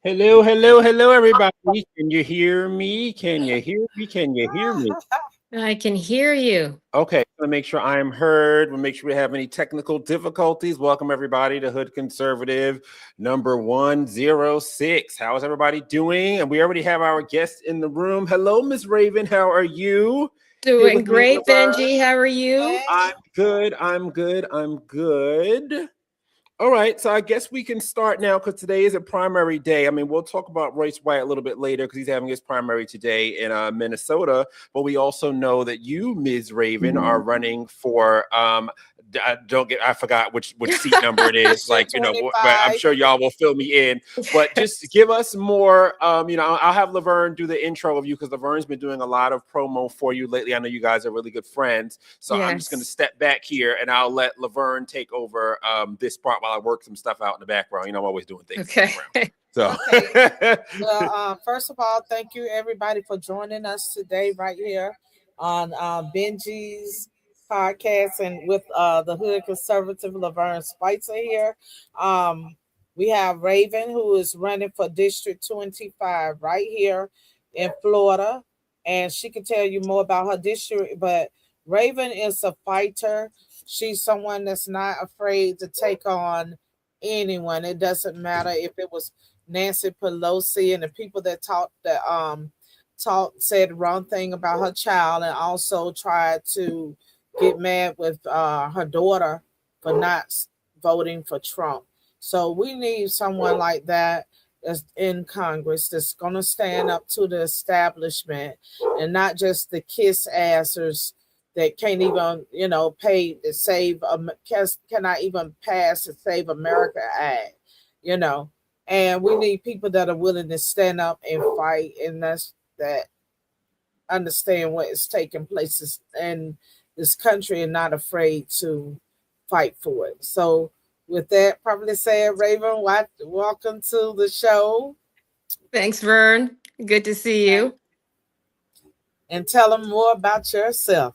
Hello, hello, hello, everybody. Can you hear me? Can you hear me? Can you hear me? I can hear you. Okay, to make sure I am heard. We'll make sure we have any technical difficulties. Welcome everybody to Hood Conservative number 106. How is everybody doing? And we already have our guest in the room. Hello, Miss Raven. How are you? Here Doing with me, great, Laverne. Benji. How are you? I'm good. I'm good. I'm good. All right, so I guess we can start now because today is a primary day. I mean, we'll talk about Royce White a little bit later because he's having his primary today in Minnesota. But we also know that you, Ms. Raven, are running for I forgot which seat number it is. Like but I'm sure y'all will fill me in. But just give us more. I'll have Laverne do the intro of you because Laverne's been doing a lot of promo for you lately. I know you guys are really good friends, so I'm just going to step back here and I'll let Laverne take over this part while I work some stuff out in the background. I'm always doing things. Okay. So, well, first of all, thank you everybody for joining us today right here on Benji's podcast and with the Hood Conservative Laverne Spicer here. We have Raven who is running for District 25 right here in Florida, and she can tell you more about her district. But Raven is a fighter. She's someone that's not afraid to take on anyone. It doesn't matter if it was Nancy Pelosi and the people that said the wrong thing about her child and also tried to get mad with her daughter for not voting for Trump. So we need someone like that that's in Congress that's going to stand up to the establishment and not just the kiss assers that can't even, pay to save, cannot even pass the Save America Act, and we need people that are willing to stand up and fight, and that understand what is taking place in this country and not afraid to fight for it. So with that, probably say, Raven, welcome to the show. Thanks, Vern. Good to see you. And tell them more about yourself.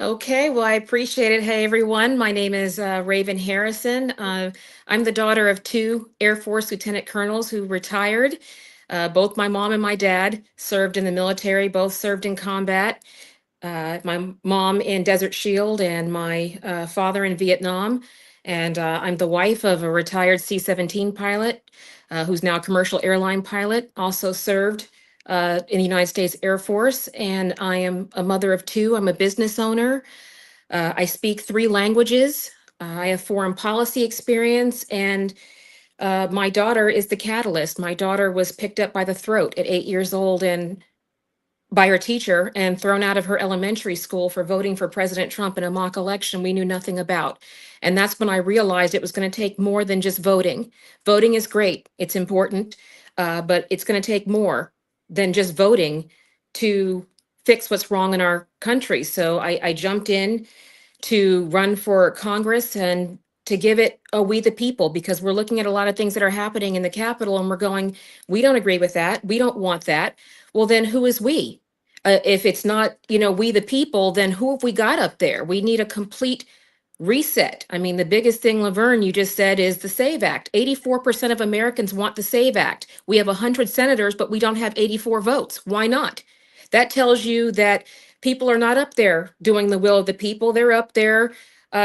Okay, well, I appreciate it. Hey, everyone. My name is Raven Harrison. I'm the daughter of two Air Force lieutenant colonels who retired. Both my mom and my dad served in the military, both served in combat. My mom in Desert Shield and my father in Vietnam. And I'm the wife of a retired C-17 pilot who's now a commercial airline pilot, also served in the United States Air Force. And I am a mother of two. I'm a business owner. I speak three languages. I have foreign policy experience, and my daughter is the catalyst. My daughter was picked up by the throat at 8 years old and by her teacher and thrown out of her elementary school for voting for President Trump in a mock election we knew nothing about. And that's when I realized it was going to take more than just voting. Voting is great, it's important, but it's going to take more than just voting to fix what's wrong in our country. So I jumped in to run for Congress and to give it a we the people, because we're looking at a lot of things that are happening in the Capitol and we're going, we don't agree with that. We don't want that. Well, then who is we? If it's not, we the people, then who have we got up there? We need a complete reset. I mean, the biggest thing, Laverne, you just said is the SAVE Act. 84% of Americans want the SAVE Act. We have 100 senators, but we don't have 84 votes. Why not? That tells you that people are not up there doing the will of the people. They're up there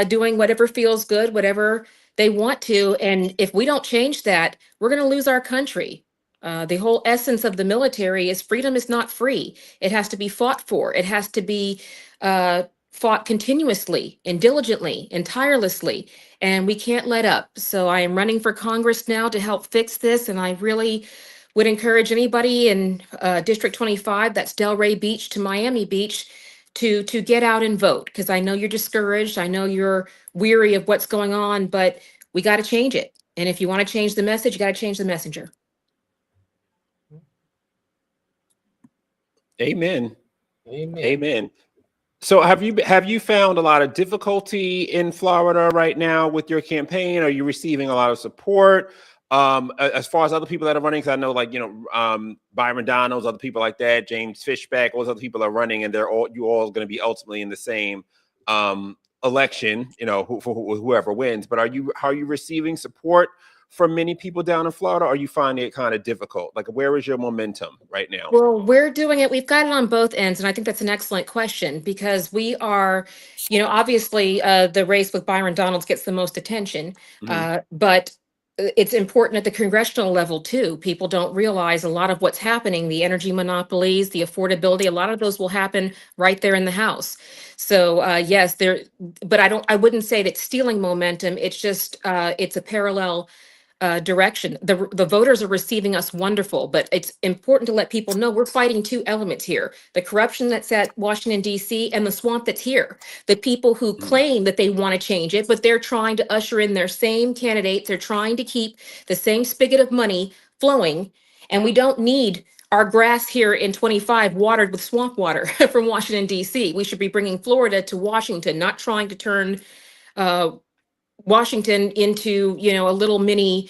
doing whatever feels good, whatever they want to. And if we don't change that, we're going to lose our country. The whole essence of the military is freedom is not free. It has to be fought for. It has to be fought continuously and diligently and tirelessly. And we can't let up. So I am running for Congress now to help fix this. And I really would encourage anybody in District 25, that's Delray Beach to Miami Beach, to get out and vote, because I know you're discouraged. I know you're weary of what's going on, but we got to change it. And if you want to change the message, you got to change the messenger. Amen. Amen. Amen. So have you found a lot of difficulty in Florida right now with your campaign? Are you receiving a lot of support? As far as other people that are running, because I know, like, Byron Donalds, other people like that, James Fishback, all those other people are running, and you all going to be ultimately in the same election, for whoever wins. But how are you receiving support for many people down in Florida? Or are you finding it kind of difficult? Like, where is your momentum right now? Well, we're doing it. We've got it on both ends. And I think that's an excellent question because we are, obviously the race with Byron Donalds gets the most attention, but it's important at the congressional level too. People don't realize a lot of what's happening, the energy monopolies, the affordability, a lot of those will happen right there in the House. So yes, but I wouldn't say that stealing momentum. It's just, it's a parallel direction. The voters are receiving us wonderful, but it's important to let people know we're fighting two elements here: the corruption that's at Washington, D.C., and the swamp that's here. The people who claim that they want to change it, but they're trying to usher in their same candidates. They're trying to keep the same spigot of money flowing. And we don't need our grass here in 25 watered with swamp water from Washington, D.C. We should be bringing Florida to Washington, not trying to turn Washington into, a little mini,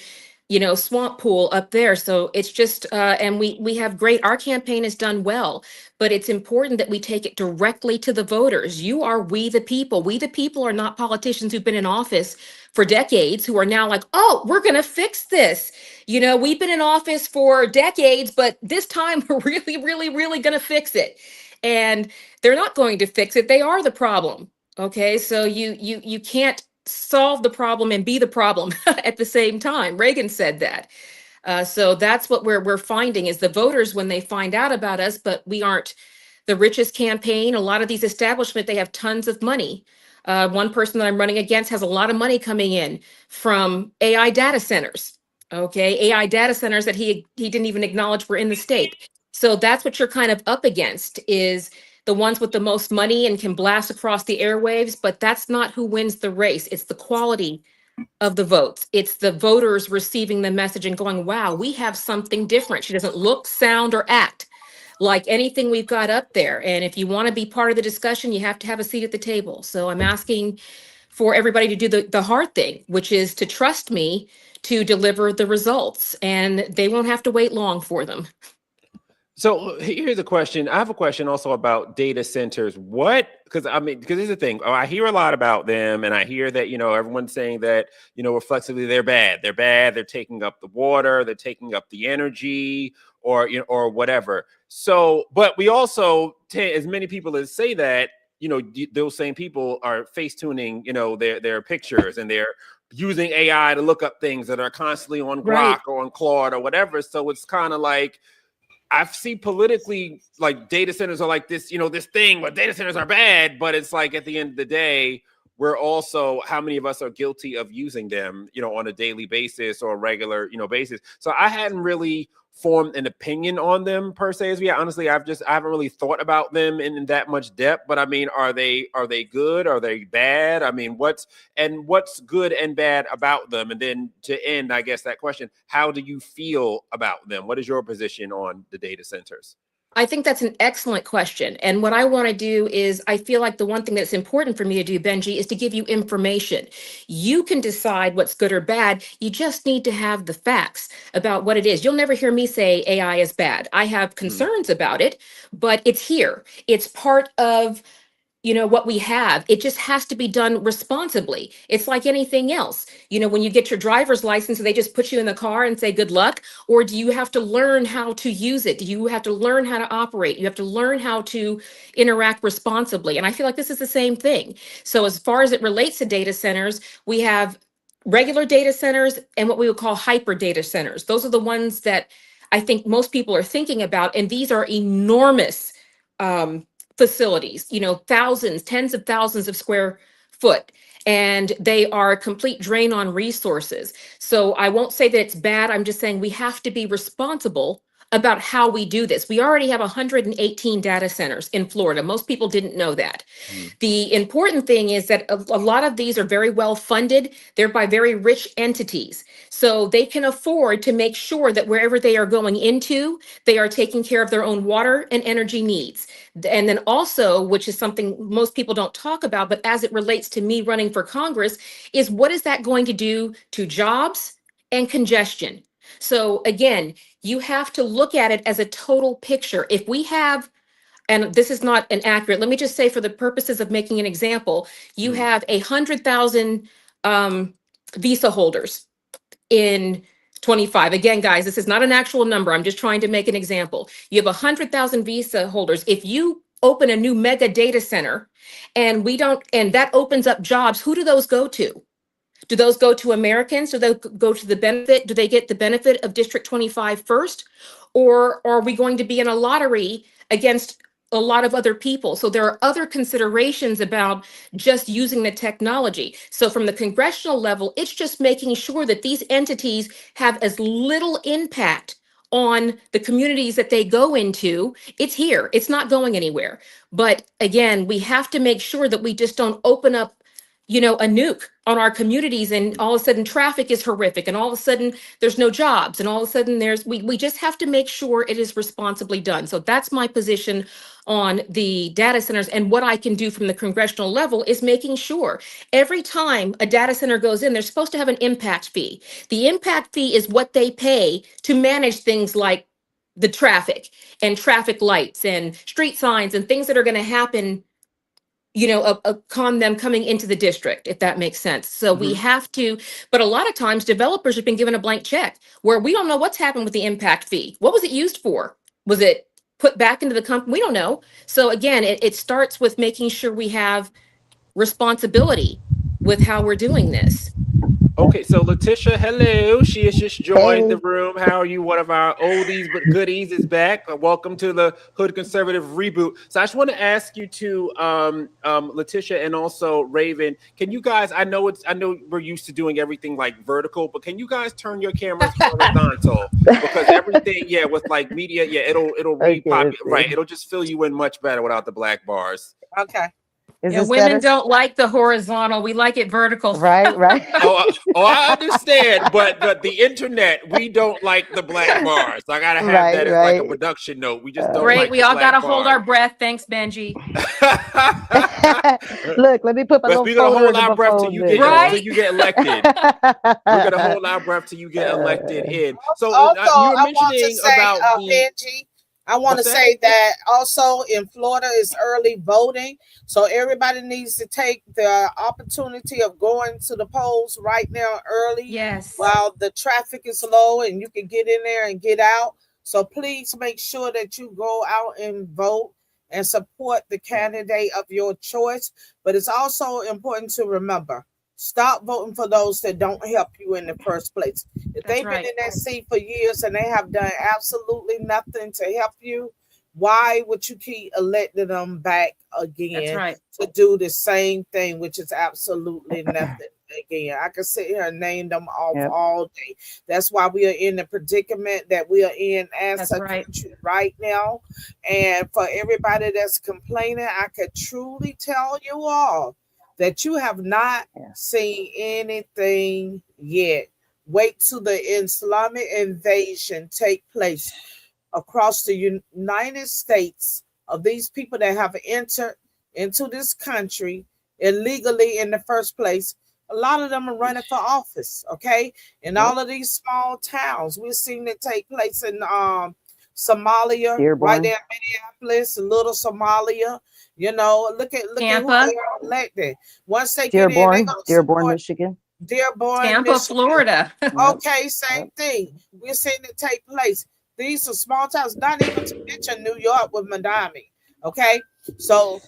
swamp pool up there. So it's just, and we have our campaign has done well, but it's important that we take it directly to the voters. You are we the people. We the people are not politicians who've been in office for decades who are now like, oh, we're going to fix this. We've been in office for decades, but this time we're really, really, really going to fix it. And they're not going to fix it. They are the problem. Okay. So you can't solve the problem and be the problem at the same time. Reagan said that. So that's what we're finding is the voters, when they find out about us, but we aren't the richest campaign. A lot of these establishments, they have tons of money. One person that I'm running against has a lot of money coming in from AI data centers. Okay, AI data centers that he didn't even acknowledge were in the state. So that's what you're kind of up against is the ones with the most money and can blast across the airwaves, but that's not who wins the race. It's the quality of the votes. It's the voters receiving the message and going, wow, we have something different. She doesn't look, sound, or act like anything we've got up there. And if you want to be part of the discussion, you have to have a seat at the table. So I'm asking for everybody to do the hard thing, which is to trust me to deliver the results. And they won't have to wait long for them. So here's a question. I have a question also about data centers. Because here's the thing. I hear a lot about them, and I hear that, everyone's saying that, reflexively they're bad. They're bad. They're taking up the water. They're taking up the energy or whatever. So, but we also, as many people as say that, those same people are face tuning, their pictures, and they're using AI to look up things that are constantly on Grok or on Claude or whatever. So it's kind of like, I see politically like data centers are like this, this thing where data centers are bad, but it's like at the end of the day, we're also, how many of us are guilty of using them, on a daily basis or a regular, basis. So I hadn't really formed an opinion on them per se as yet. Honestly, I haven't really thought about them in that much depth, but I mean, are they good? Are they bad? I mean, what's good and bad about them? And then to end, I guess that question, how do you feel about them? What is your position on the data centers? I think that's an excellent question. And what I want to do is, I feel like the one thing that's important for me to do, Benji, is to give you information. You can decide what's good or bad. You just need to have the facts about what it is. You'll never hear me say AI is bad. I have concerns about it, but it's here. It's part of what we have. It just has to be done responsibly. It's like anything else. When you get your driver's license, they just put you in the car and say, good luck. Or do you have to learn how to use it? Do you have to learn how to operate? You have to learn how to interact responsibly. And I feel like this is the same thing. So as far as it relates to data centers, we have regular data centers and what we would call hyper data centers. Those are the ones that I think most people are thinking about. And these are enormous facilities, thousands, tens of thousands of square foot, and they are a complete drain on resources. So I won't say that it's bad. I'm just saying we have to be responsible about how we do this. We already have 118 data centers in Florida. Most people didn't know that. The important thing is that a lot of these are very well funded. They're by very rich entities. So they can afford to make sure that wherever they are going into, they are taking care of their own water and energy needs. And then also, which is something most people don't talk about, but as it relates to me running for Congress, is what is that going to do to jobs and congestion? So again, you have to look at it as a total picture. If we have, and this is not an accurate, let me just say for the purposes of making an example, you have 100,000 visa holders in 25. Again, guys, this is not an actual number. I'm just trying to make an example. You have 100,000 visa holders. If you open a new mega data center and that opens up jobs, who do those go to? Do those go to Americans? Do they go to the benefit? Do they get the benefit of District 25 first? Or are we going to be in a lottery against a lot of other people? So there are other considerations about just using the technology. So from the congressional level, it's just making sure that these entities have as little impact on the communities that they go into. It's here, it's not going anywhere. But again, we have to make sure that we just don't open up, a nuke on our communities, and all of a sudden traffic is horrific, and all of a sudden there's no jobs, and all of a sudden we just have to make sure it is responsibly done. So that's my position on the data centers. And what I can do from the congressional level is making sure every time a data center goes in, they're supposed to have an impact fee. The impact fee is what they pay to manage things like the traffic and traffic lights and street signs and things that are going to happen, upon them coming into the district, if that makes sense. So we have to, but a lot of times developers have been given a blank check where we don't know what's happened with the impact fee. What was it used for? Was it put back into the company? We don't know. So again, it starts with making sure we have responsibility with how we're doing this. Okay, so Letitia, hello. She has just joined the room. How are you? One of our oldies but goodies is back. Welcome to the Hood Conservative Reboot. So I just want to ask you to Letitia and also Raven, can you guys, I know we're used to doing everything like vertical, but can you guys turn your cameras horizontal? Because everything, with like media, it'll repopulate, right? It'll just fill you in much better without the black bars. Okay. Women don't like the horizontal. We like it vertical. Right. I understand, but the internet, we don't like the black bars. I gotta have that as like a production note. We just don't. Great. Like we all gotta hold our breath. Thanks, Benji. Look, let me put my little we're gonna hold our breath till you get elected. We're gonna hold our breath till you get elected in. So also, you were mentioning about Benji. I want to say that also in Florida is early voting. So everybody needs to take the opportunity of going to the polls right now early. Yes. While the traffic is low and you can get in there and get out. So please make sure that you go out and vote and support the candidate of your choice. But it's also important to remember, stop voting for those that don't help you in the first place. If they've been in that seat for years and they have done absolutely nothing to help you, why would you keep electing them back again to do the same thing, which is absolutely nothing? Again, I can sit here and name them off all day. That's why we are in the predicament that we are in as a country right now. And for everybody that's complaining, I could truly tell you all that you have not seen anything yet. Wait till the Islamic invasion take place across the United States of these people that have entered into this country illegally in the first place. A lot of them are running for office, okay? In all of these small towns, we're seeing it take place in Somalia, right there in Minneapolis, little Somalia. Look at who they are elected. Once they get in, Dearborn, Michigan. Dearborn, Tampa, Michigan. Florida. Okay, same thing. We're seeing it take place. These are small towns, not even to mention New York with Miami. Okay, so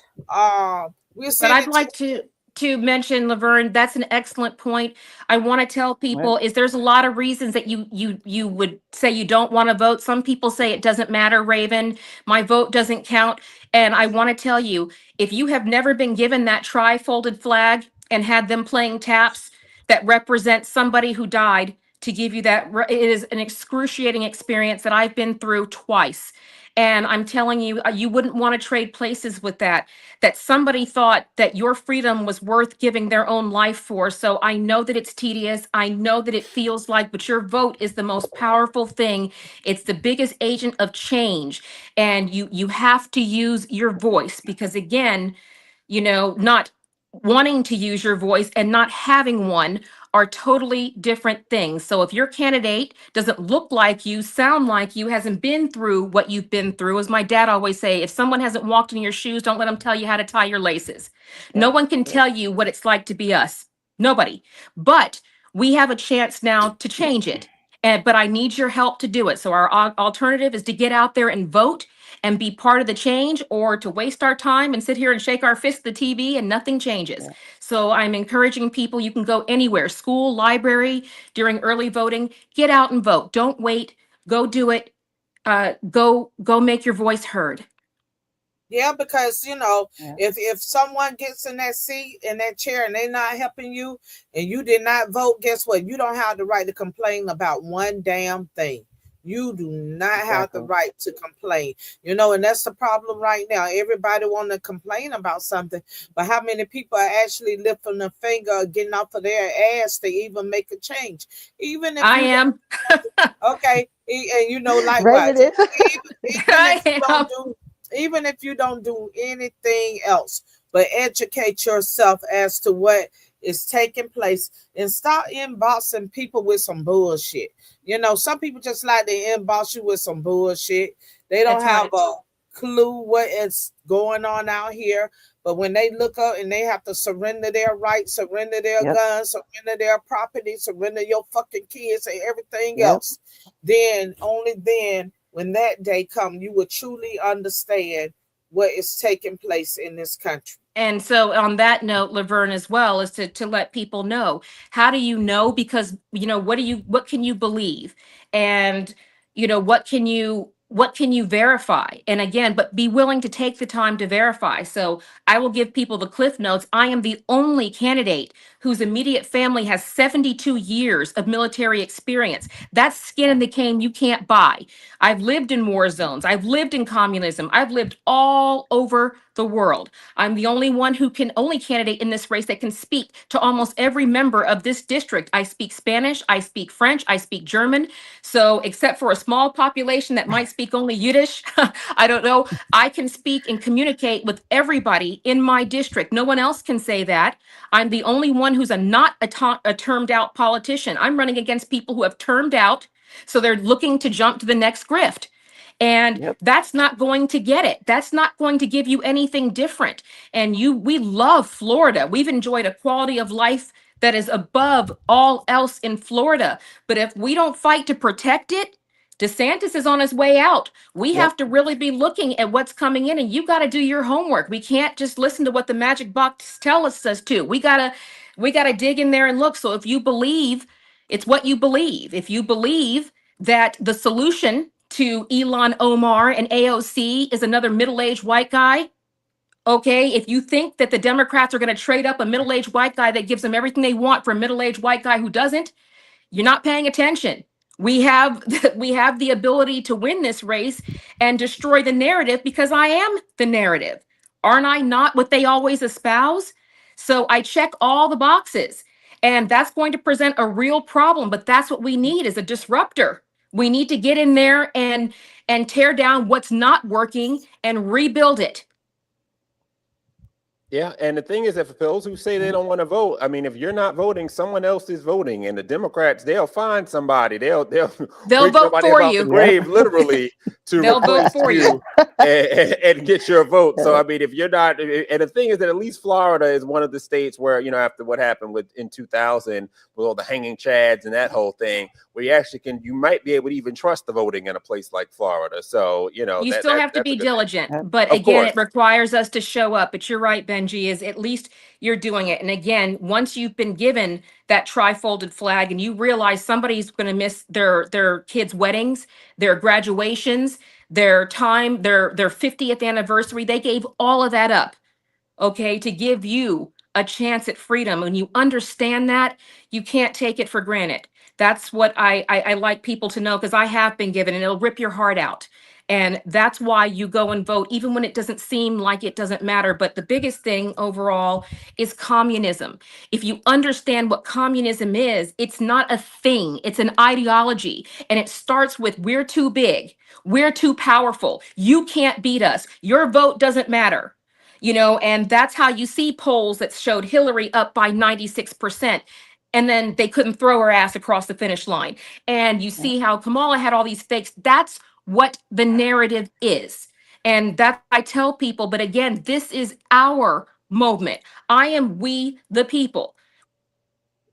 we're seeing. But I'd like to mention, Laverne, that's an excellent point. I want to tell people is there's a lot of reasons that you would say you don't want to vote. Some people say it doesn't matter, Raven. My vote doesn't count. And I want to tell you, if you have never been given that tri-folded flag and had them playing taps that represent somebody who died, to give you that, it is an excruciating experience that I've been through twice. And I'm telling you, you wouldn't want to trade places with that somebody thought that your freedom was worth giving their own life for. So I know that it's tedious. I know that it feels like, but your vote is the most powerful thing. It's the biggest agent of change. And you have to use your voice because, again, not wanting to use your voice and not having one are totally different things. So if your candidate doesn't look like you, sound like you, hasn't been through what you've been through, as my dad always say, if someone hasn't walked in your shoes, don't let them tell you how to tie your laces. No one can tell you what it's like to be us. Nobody. But We have a chance now to change it. But I need your help to do it. So our alternative is to get out there and vote and be part of the change, or to waste our time and sit here and shake our fist at the TV and nothing changes. Yeah. So I'm encouraging people, you can go anywhere, school, library, during early voting, get out and vote. Don't wait, go do it. Go make your voice heard. Yeah, because Yeah. if someone gets in that seat, in that chair, and they're not helping you, and you did not vote, guess what? You don't have the right to complain about one damn thing. You do not have the Exactly. right to complain, and that's the problem right now. Everybody want to complain about something, but how many people are actually lifting a finger or getting off of their ass to even make a change? Even if I you am. okay, and likewise, Raven is. even if you don't do anything else but educate yourself as to what is taking place, and stop inboxing people with some bullshit. Some people just like to inbox you with some bullshit. They don't That's have right. a clue what is going on out here. But when they look up and they have to surrender their rights, surrender their Yep. guns, surrender their property, surrender your fucking kids and everything Yep. else, then only then, when that day comes, you will truly understand what is taking place in this country. And so on that note, Laverne, as well, is to let people know, how do you know? Because, what can you believe? And, what can you verify? And again, but be willing to take the time to verify. So I will give people the cliff notes. I am the only candidate whose immediate family has 72 years of military experience. That's skin in the game you can't buy. I've lived in war zones. I've lived in communism. I've lived all over the world. I'm the only candidate in this race that can speak to almost every member of this district. I speak Spanish, I speak French, I speak German. So except for a small population that might speak only Yiddish, I don't know, I can speak and communicate with everybody in my district. No one else can say that. I'm the only one who's not a termed out politician. I'm running against people who have termed out, so they're looking to jump to the next grift. And Yep. that's not going to get it. That's not going to give you anything different. And we love Florida. We've enjoyed a quality of life that is above all else in Florida. But if we don't fight to protect it, DeSantis is on his way out. We Yep. have to really be looking at what's coming in, and you got to do your homework. We can't just listen to what the magic box tells us to. We gotta dig in there and look. So if you believe, it's what you believe. If you believe that the solution to Elon Omar and AOC is another middle-aged white guy, okay, if you think that the Democrats are going to trade up a middle-aged white guy that gives them everything they want for a middle-aged white guy who doesn't, you're not paying attention. We have we have the ability to win this race and destroy the narrative, because I am the narrative. Aren't I not what they always espouse? So I check all the boxes, and that's going to present a real problem, but that's what we need, is a disruptor. We need to get in there and tear down what's not working and rebuild it. Yeah, and the thing is that for those who say they don't want to vote, I mean, if you're not voting, someone else is voting, and the Democrats, they'll find somebody, they'll bring vote somebody for about you. the grave, literally, to They'll vote replace for you and get your vote. So I mean, if you're not, and the thing is that at least Florida is one of the states where, after what happened in 2000 with all the hanging chads and that whole thing, where you might be able to even trust the voting in a place like Florida. So You still have to be diligent, but Of again, course. it requires us to show up. But you're right, Benji, is at least you're doing it. And again, once you've been given that tri-folded flag and you realize somebody's going to miss their kids' weddings, their graduations, their 50th anniversary, they gave all of that up, okay, to give you a chance at freedom. When you understand that, you can't take it for granted. That's what I like people to know, because I have been given, and it'll rip your heart out. And that's why you go and vote, even when it doesn't seem like it doesn't matter. But the biggest thing overall is communism. If you understand what communism is, it's not a thing, it's an ideology. And it starts with, we're too big, we're too powerful, you can't beat us, your vote doesn't matter. And that's how you see polls that showed Hillary up by 96%. And then they couldn't throw her ass across the finish line. And you see how Kamala had all these fakes. That's what the narrative is. And that I tell people, but again, this is our movement. I am we the people.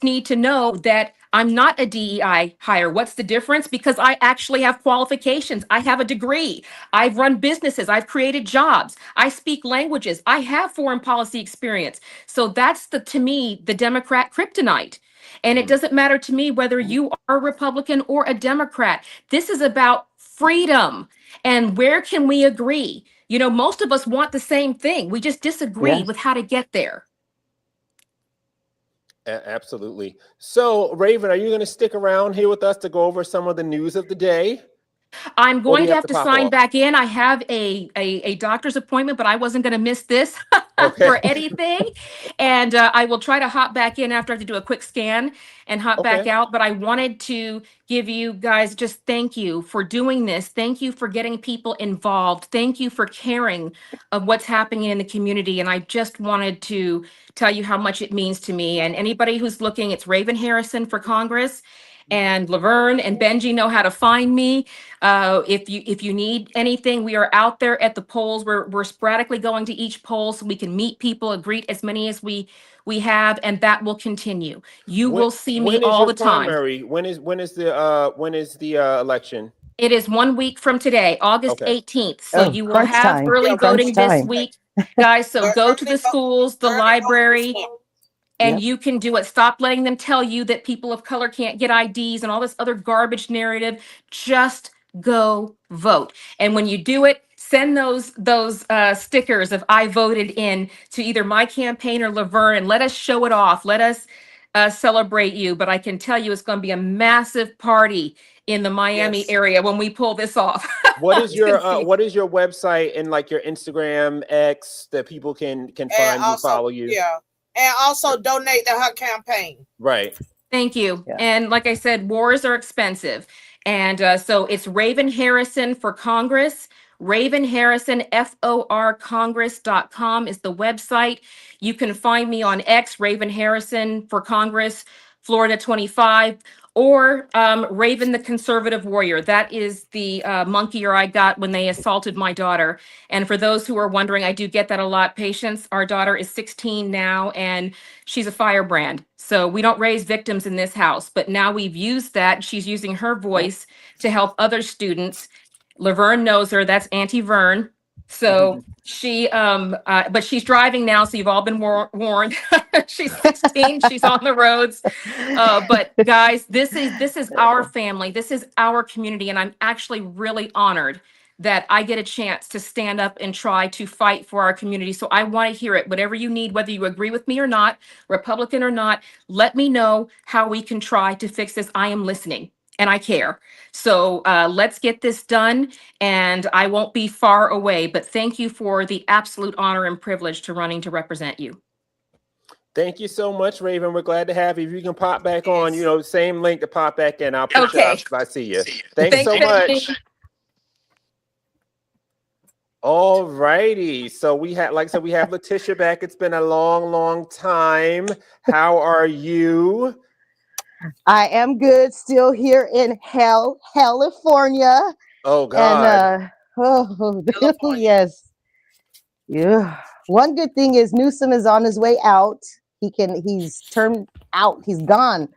need to know that I'm not a DEI hire. What's the difference? Because I actually have qualifications. I have a degree. I've run businesses. I've created jobs. I speak languages. I have foreign policy experience. So that's to me, the Democrat kryptonite. And it doesn't matter to me whether you are a Republican or a Democrat. This is about freedom. And where can we agree? You know, most of us want the same thing. We just disagree with how to get there. Absolutely. So, Raven, are you going to stick around here with us to go over some of the news of the day? I'm going to have to sign off? back in. I have a doctor's appointment, but I wasn't going to miss this for anything. And I will try to hop back in after I have to do a quick scan and hop back out. But I wanted to give you guys just thank you for doing this. Thank you for getting people involved. Thank you for caring of what's happening in the community. And I just wanted to tell you how much it means to me. And anybody who's looking, it's Raven Harrison for Congress. And Laverne and Benji know how to find me. If you need anything, we are out there at the polls. We're sporadically going to each poll so we can meet people, greet as many as we have, and that will continue. You will see me all the time. When is the election? It is 1 week from today, August 18th. So you will have early voting this week, guys. So go to the schools, the library. And you can do it. Stop letting them tell you that people of color can't get IDs and all this other garbage narrative. Just go vote. And when you do it, send those stickers of I voted in to either my campaign or Laverne, and let us show it off. Let us celebrate you. But I can tell you it's going to be a massive party in the Miami area when we pull this off. What is your website and like your Instagram, X, that people can find you, follow you? Yeah. And also donate to her campaign. Right. Thank you. Yeah. And like I said, wars are expensive. And so it's Raven Harrison for Congress. Raven Harrison, FORcongress.com is the website. You can find me on X, Raven Harrison for Congress, Florida 25, or Raven the Conservative Warrior. That is the monkey ear I got when they assaulted my daughter. And for those who are wondering, I do get that a lot. Patience, our daughter is 16 now, and she's a firebrand. So we don't raise victims in this house, but now we've used that. She's using her voice to help other students. Laverne knows her, that's Auntie Vern. So she, but she's driving now, so you've all been warned. She's 16, she's on the roads. But guys, this is our family, this is our community, and I'm actually really honored that I get a chance to stand up and try to fight for our community. So I want to hear it. Whatever you need, whether you agree with me or not, Republican or not, let me know how we can try to fix this. I am listening. And I care. So let's get this done, and I won't be far away, but thank you for the absolute honor and privilege to running to represent you. Thank you so much, Raven. We're glad to have you. If you can pop back on, same link to pop back in. I'll put you up if I see you. Thanks so much. All righty. So we have, like I said, we have Letitia back. It's been a long, long time. How are you? I am good. Still here in California. Oh God. And yes. Yeah. One good thing is Newsom is on his way out. He's turned out. He's gone.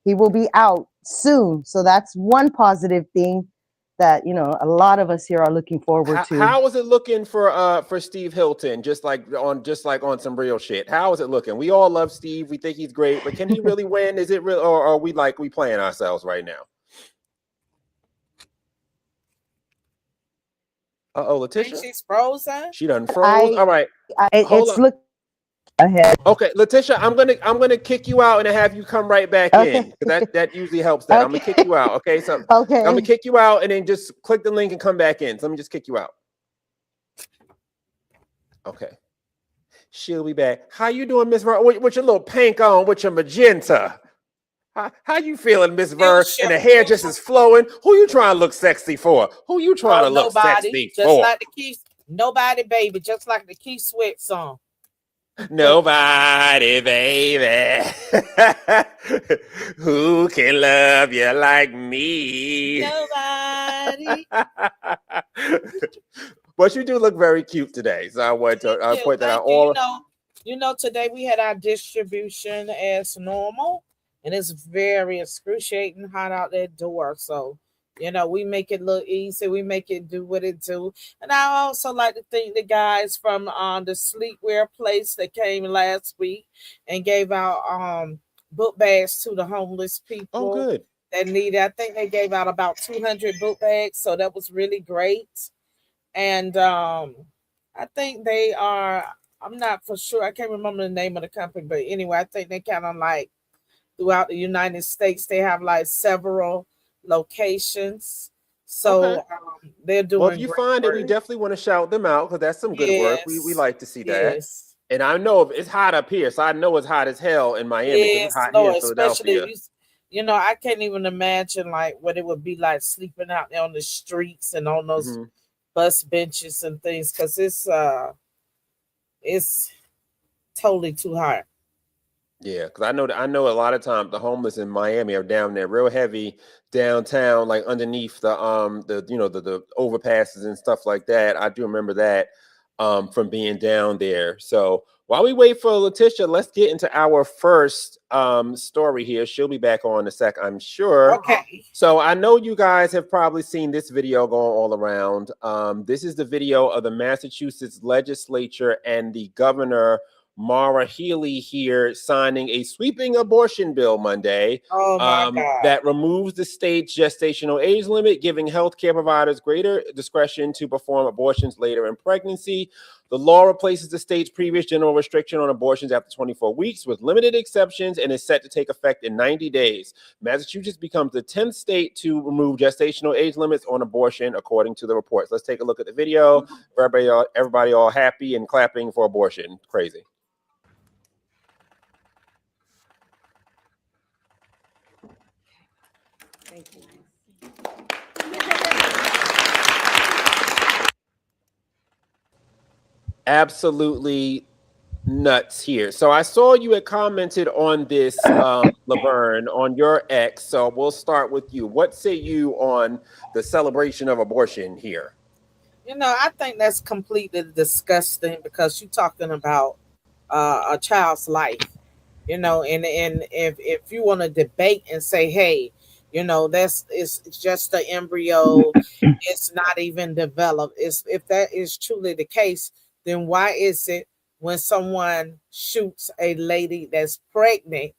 He will be out soon. So that's one positive thing that a lot of us here are looking forward to. How is it looking for Steve Hilton? Just like on some real shit. How is it looking? We all love Steve. We think he's great, but can he really win? Is it real, or are we playing ourselves right now? Letitia. She's frozen. She done froze. All right. Ahead. Okay, Letitia, I'm gonna kick you out and have you come right back in, because that usually helps. That I'm gonna kick you out. Okay, so I'm gonna kick you out and then just click the link and come back in. So let me just kick you out. Okay, she'll be back. How you doing, Miss Ver? With your little pink on, with your magenta? How you feeling, Miss Ver? And the hair just is flowing. Who you trying to look sexy for? Who you trying to look sexy for? Just like the Keith, nobody, baby. Just like the Keith Sweat song. Nobody, baby, who can love you like me. Nobody. But you do look very cute today, so I want to point that out. Today we had our distribution as normal, and it's very excruciating hot out that door. So, we make it look easy. We make it do what it do. And I also like to thank the guys from the sleepwear place that came last week and gave out book bags to the homeless Oh, people good. that need it. I think they gave out about 200 book bags, so that was really great. And I think they are. I'm not for sure. I can't remember the name of the company, but anyway, I think they kind of like throughout the United States. They have like several locations, so Okay. they're Well, if doing you great find it, we work. definitely want to shout them out because that's some good work. We Yes, like to see that. yes, And I know it's hot up here, so I know it's hot as hell in Miami because it's yes, hot here Lord. in Especially Philadelphia. I can't even imagine like what it would be like sleeping out there on the streets and on those Hmm. bus benches and things because it's totally too hot. Yeah, because I know a lot of times the homeless in Miami are down there real heavy downtown, like underneath the overpasses and stuff like that. I do remember that from being down there. So while we wait for Letitia, let's get into our first story here. She'll be back on in a sec, I'm sure. Okay. So I know you guys have probably seen this video going all around. This is the video of the Massachusetts legislature and the governor Mara Healey here signing a sweeping abortion bill Monday Oh my God. that removes the state's gestational age limit, giving healthcare providers greater discretion to perform abortions later in pregnancy. The law replaces the state's previous general restriction on abortions after 24 weeks with limited exceptions and is set to take effect in 90 days. Massachusetts becomes the 10th state to remove gestational age limits on abortion, according to the reports. Let's take a look at the video. Everybody all happy and clapping for abortion. Crazy. Thank you. Absolutely nuts here. So I saw you had commented on this, Laverne, on your ex. So we'll start with you. What say you on the celebration of abortion here? I think that's completely disgusting because you're talking about a child's life, and if you want to debate and say, hey, it's just the embryo, it's not even developed. If that is truly the case, then why is it when someone shoots a lady that's pregnant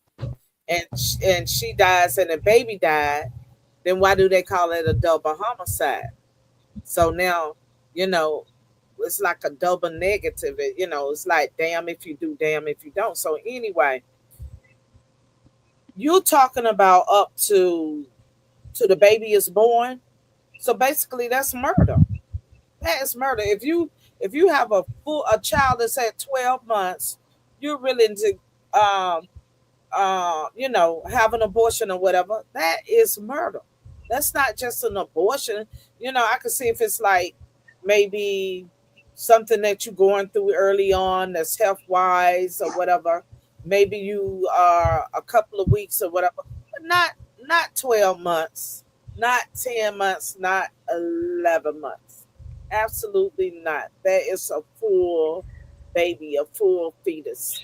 and she dies and the baby died, then why do they call it a double homicide? So now, you know, it's like a double negative. It's like damn if you do, damn if you don't. So anyway, you're talking about up to the baby is born. So basically that's murder. That is murder. If you have a child that's at 12 months, you're willing to have an abortion or whatever, that is murder. That's not just an abortion. I could see if it's like maybe something that you're going through early on that's health wise or whatever. Maybe you are a couple of weeks or whatever, but not 12 months, not 10 months, not 11 months. Absolutely not. That is a full baby, a full fetus.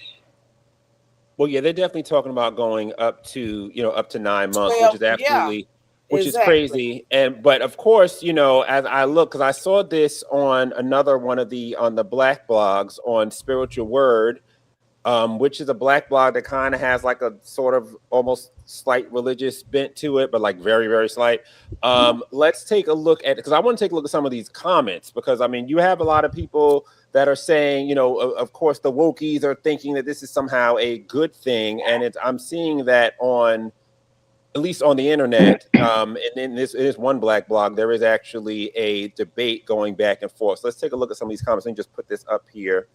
Well, yeah, they're definitely talking about going up to 9 months, which 12, is yeah, absolutely, which is exactly. crazy. But of course, as I look, because I saw this on another one of on the Black blogs on Spiritual Word, which is a Black blog that kind of has like a sort of almost slight religious bent to it, but like very, very slight. Let's take a look at, because I want to take a look at some of these comments, because I mean, you have a lot of people that are saying, of course, the wokies are thinking that this is somehow a good thing, and I'm seeing that on, at least on the internet, and in this one Black blog, there is actually a debate going back and forth. So let's take a look at some of these comments. Let me just put this up here.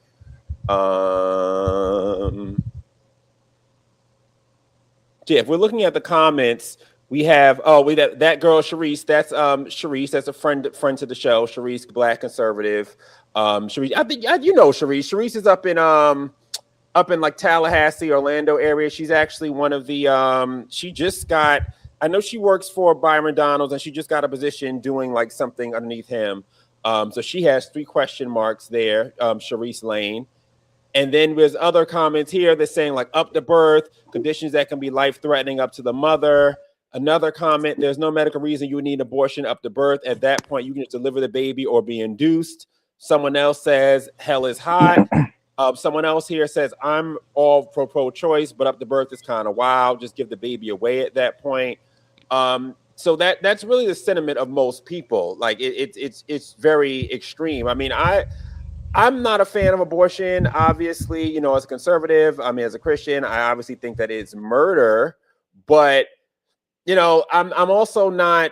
Yeah, if we're looking at the comments, we have that girl Sharice. That's Sharice. That's a friend to the show. Sharice, Black conservative. Sharice, I think Sharice. Sharice is up in like Tallahassee, Orlando area. She's actually one of the she just got. I know she works for Byron Donalds, and she just got a position doing like something underneath him. So she has 3 question marks there. Sharice Lane. And then there's other comments here that's saying like up to birth, conditions that can be life-threatening up to the mother. Another comment, there's no medical reason you would need an abortion up to birth. At that point, you can just deliver the baby or be induced. Someone else says hell is hot. Someone else here says I'm all for pro-choice, but up to birth is kind of wild. Just give the baby away at that point. So that's really the sentiment of most people. Like it's very extreme. I mean, I'm not a fan of abortion, obviously, you know, as a conservative. I mean, as a Christian, I obviously think that it's murder, but you know, I'm also not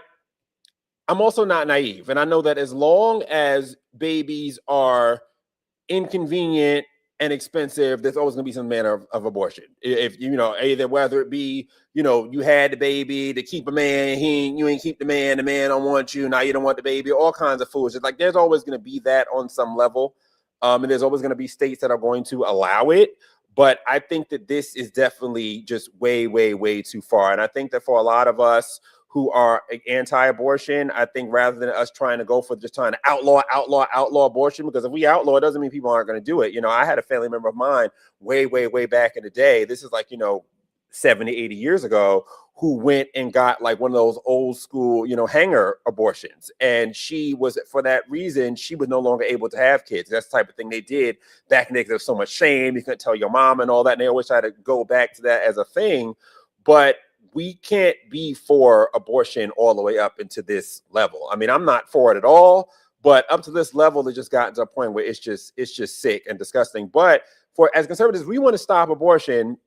naive. And I know that as long as babies are inconvenient and expensive, there's always going to be some manner of abortion. If you know, either whether it be, you know, you had the baby to keep a man, you ain't keep the man don't want you, now you don't want the baby, all kinds of foolishness. Like there's always going to be that on some level. And there's always going to be states that are going to allow it. But I think that this is definitely just way, way, way too far. And I think that for a lot of us who are anti-abortion, I think rather than us trying to go for just trying to outlaw abortion, because if we outlaw, it doesn't mean people aren't going to do it. You know, I had a family member of mine way, way, way back in the day. This is like, you know, 70, 80 years ago, who went and got like one of those old school, you know, hanger abortions. And she was, for that reason, she was no longer able to have kids. That's the type of thing they did back in the day. There was so much shame. You couldn't tell your mom and all that. And they always try to go back to that as a thing. But we can't be for abortion all the way up into this level. I mean, I'm not for it at all, but up to this level, it just gotten to a point where it's just sick and disgusting. But for as conservatives, we want to stop abortion.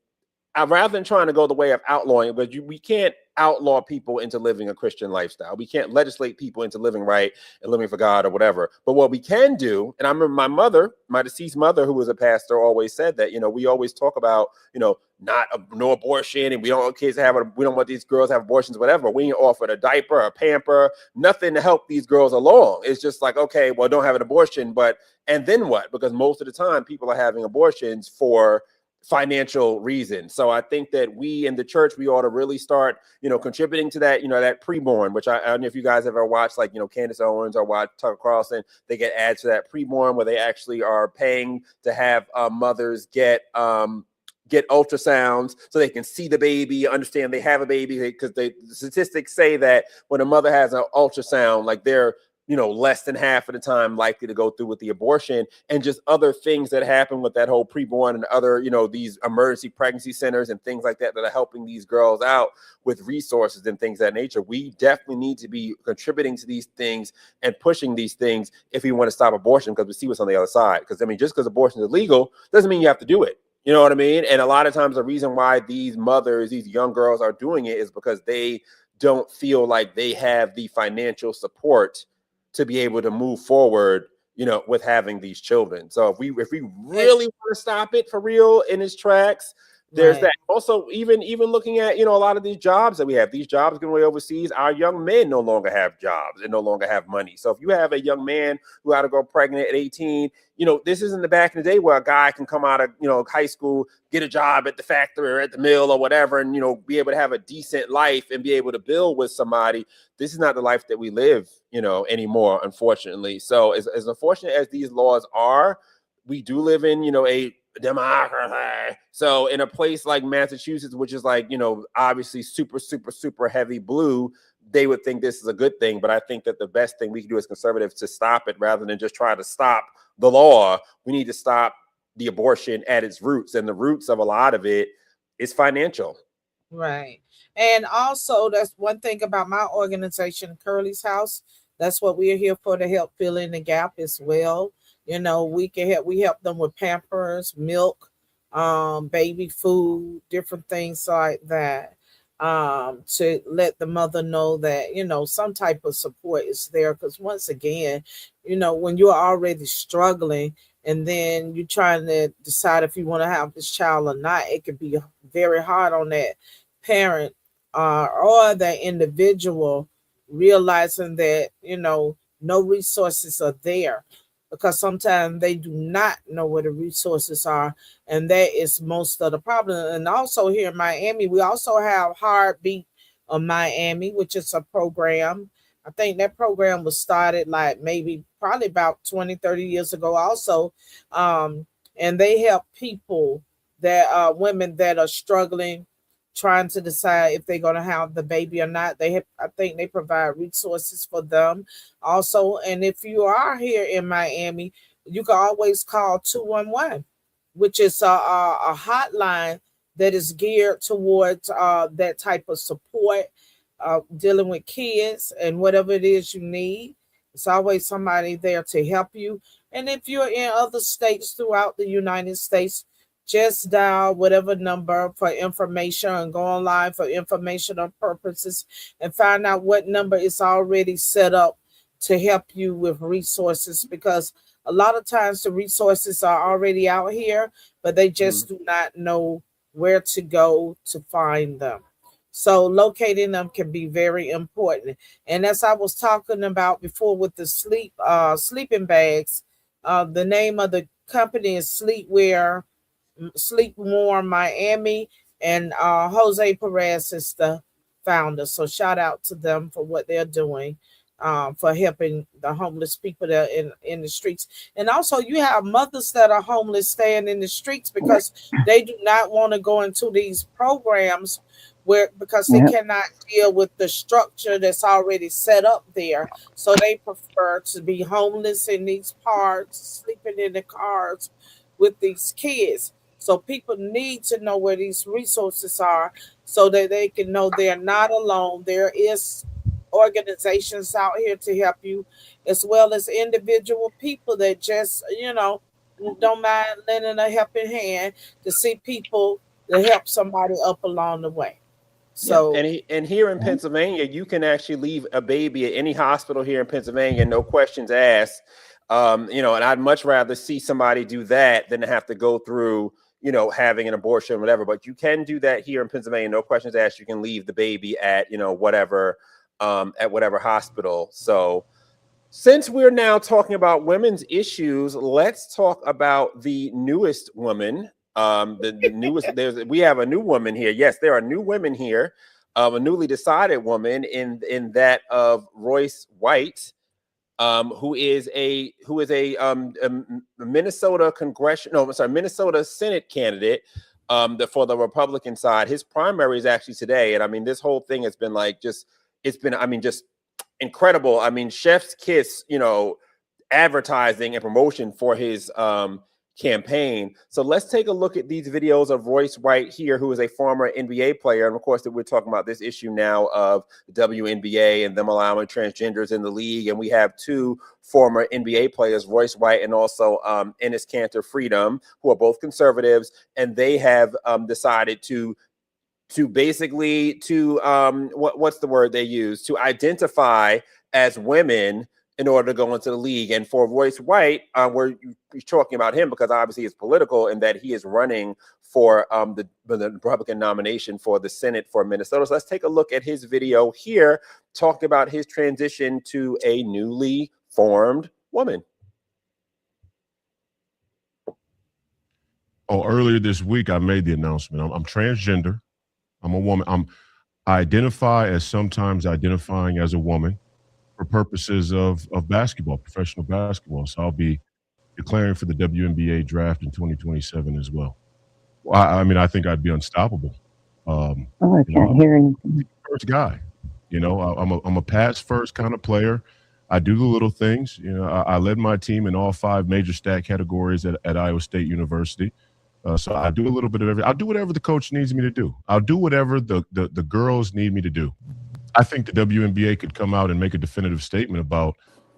Rather than trying to go the way of outlawing, but we can't outlaw people into living a Christian lifestyle. We can't legislate people into living right and living for God or whatever. But what we can do, and I remember my mother, my deceased mother, who was a pastor, always said that, you know, we always talk about, you know, no abortion, and we don't want kids to have we don't want these girls to have abortions, whatever. We ain't offered a diaper, a pamper, nothing to help these girls along. It's just like, okay, well, don't have an abortion, and then what? Because most of the time people are having abortions for financial reasons. So I think that we in the church, we ought to really start, you know, contributing to that, you know, that preborn, which I don't know if you guys ever watched, like, you know, Candace Owens or watch Tucker Carlson, they get ads to that preborn where they actually are paying to have mothers get ultrasounds so they can see the baby, understand they have a baby, because the statistics say that when a mother has an ultrasound, like they're, you know, less than half of the time likely to go through with the abortion, and just other things that happen with that whole preborn and other, you know, these emergency pregnancy centers and things like that are helping these girls out with resources and things of that nature. We definitely need to be contributing to these things and pushing these things if we want to stop abortion, because we see what's on the other side. Because I mean, just because abortion is illegal doesn't mean you have to do it. You know what I mean? And a lot of times the reason why these mothers, these young girls are doing it is because they don't feel like they have the financial support to be able to move forward, you know, with having these children. So if we really want to stop it for real in its tracks, there's that. Also, even looking at, you know, a lot of these jobs that we have, these jobs going away overseas, our young men no longer have jobs and no longer have money. So if you have a young man who had to go pregnant at 18, you know, this isn't the back in the day where a guy can come out of, you know, high school, get a job at the factory or at the mill or whatever, and, you know, be able to have a decent life and be able to build with somebody. This is not the life that we live, you know, anymore, unfortunately. So as unfortunate as these laws are, we do live in, you know, a democracy. So in a place like Massachusetts, which is like, you know, obviously super, super, super heavy blue, they would think this is a good thing. But I think that the best thing we can do as conservatives to stop it, rather than just try to stop the law, we need to stop the abortion at its roots. And the roots of a lot of it is financial. Right. And also, that's one thing about my organization, Curly's House. That's what we're here for, to help fill in the gap as well. You know, we help them with Pampers, milk, baby food, different things like that, to let the mother know that, you know, some type of support is there. Because once again, you know, when you're already struggling and then you're trying to decide if you want to have this child or not, it could be very hard on that parent or that individual, realizing that, you know, no resources are there, because sometimes they do not know where the resources are, and that is most of the problem. And also here in Miami, we also have Heartbeat of Miami, which is a program. I think that program was started like probably about 20, 30 years ago also. and they help people that women that are struggling, trying to decide if they're going to have the baby or not. I think they provide resources for them also. And if you are here in Miami, you can always call 211, which is a hotline that is geared towards that type of support, dealing with kids and whatever it is you need. It's always somebody there to help you. And if you're in other states throughout the United States, just dial whatever number for information and go online for informational purposes and find out what number is already set up to help you with resources, because a lot of times the resources are already out here, but they just do not know where to go to find them. So locating them can be very important. And as I was talking about before with the sleeping bags, the name of the company is Sleep Warm Miami, and Jose Perez is the founder. So shout out to them for what they're doing, for helping the homeless people that are in the streets. And also you have mothers that are homeless staying in the streets because they do not want to go into these programs because they cannot deal with the structure that's already set up there. So they prefer to be homeless in these parks, sleeping in the cars with these kids. So people need to know where these resources are so that they can know they're not alone. There is organizations out here to help you, as well as individual people that just, don't mind lending a helping hand to see people to help somebody up along the way. So and here in Pennsylvania, you can actually leave a baby at any hospital here in Pennsylvania, no questions asked. And I'd much rather see somebody do that than to have to go through, having an abortion or whatever. But you can do that here in Pennsylvania, no questions asked. You can leave the baby at, whatever hospital. So since we're now talking about women's issues, let's talk about the newest woman. The newest, we have a new woman here. Yes, there are new women here. A newly decided woman in that of ROYCE White, who is a Minnesota Minnesota Senate candidate for the Republican side. His primary is actually today, and I mean, this whole thing has been just incredible. I mean, chef's kiss, advertising and promotion for his campaign. So let's take a look at these videos of ROYCE White here, who is a former NBA player. And of course, we're talking about this issue now of the WNBA and them allowing transgenders in the league. And we have two former NBA players, ROYCE White and also Enes Kanter Freedom, who are both conservatives. And they have decided to basically what's the word they use? To identify as women in order to go into the league. And for ROYCE White, we're talking about him because obviously it's political and that he is running for the Republican nomination for the Senate for Minnesota. So let's take a look at his video here, talking about his transition to a newly formed woman. Oh, earlier this week, I made the announcement. I'm transgender. I'm a woman. I identify as sometimes identifying as a woman for purposes of basketball, professional basketball. So I'll be declaring for the WNBA draft in 2027 as well. I mean, I think I'd be unstoppable. I can't hear anything. First guy, I'm a pass first kind of player. I do the little things. I led my team in all 5 major stat categories at Iowa State University. So I do a little bit of everything. I'll do whatever the coach needs me to do. I'll do whatever the girls need me to do. I think the WNBA could come out and make a definitive statement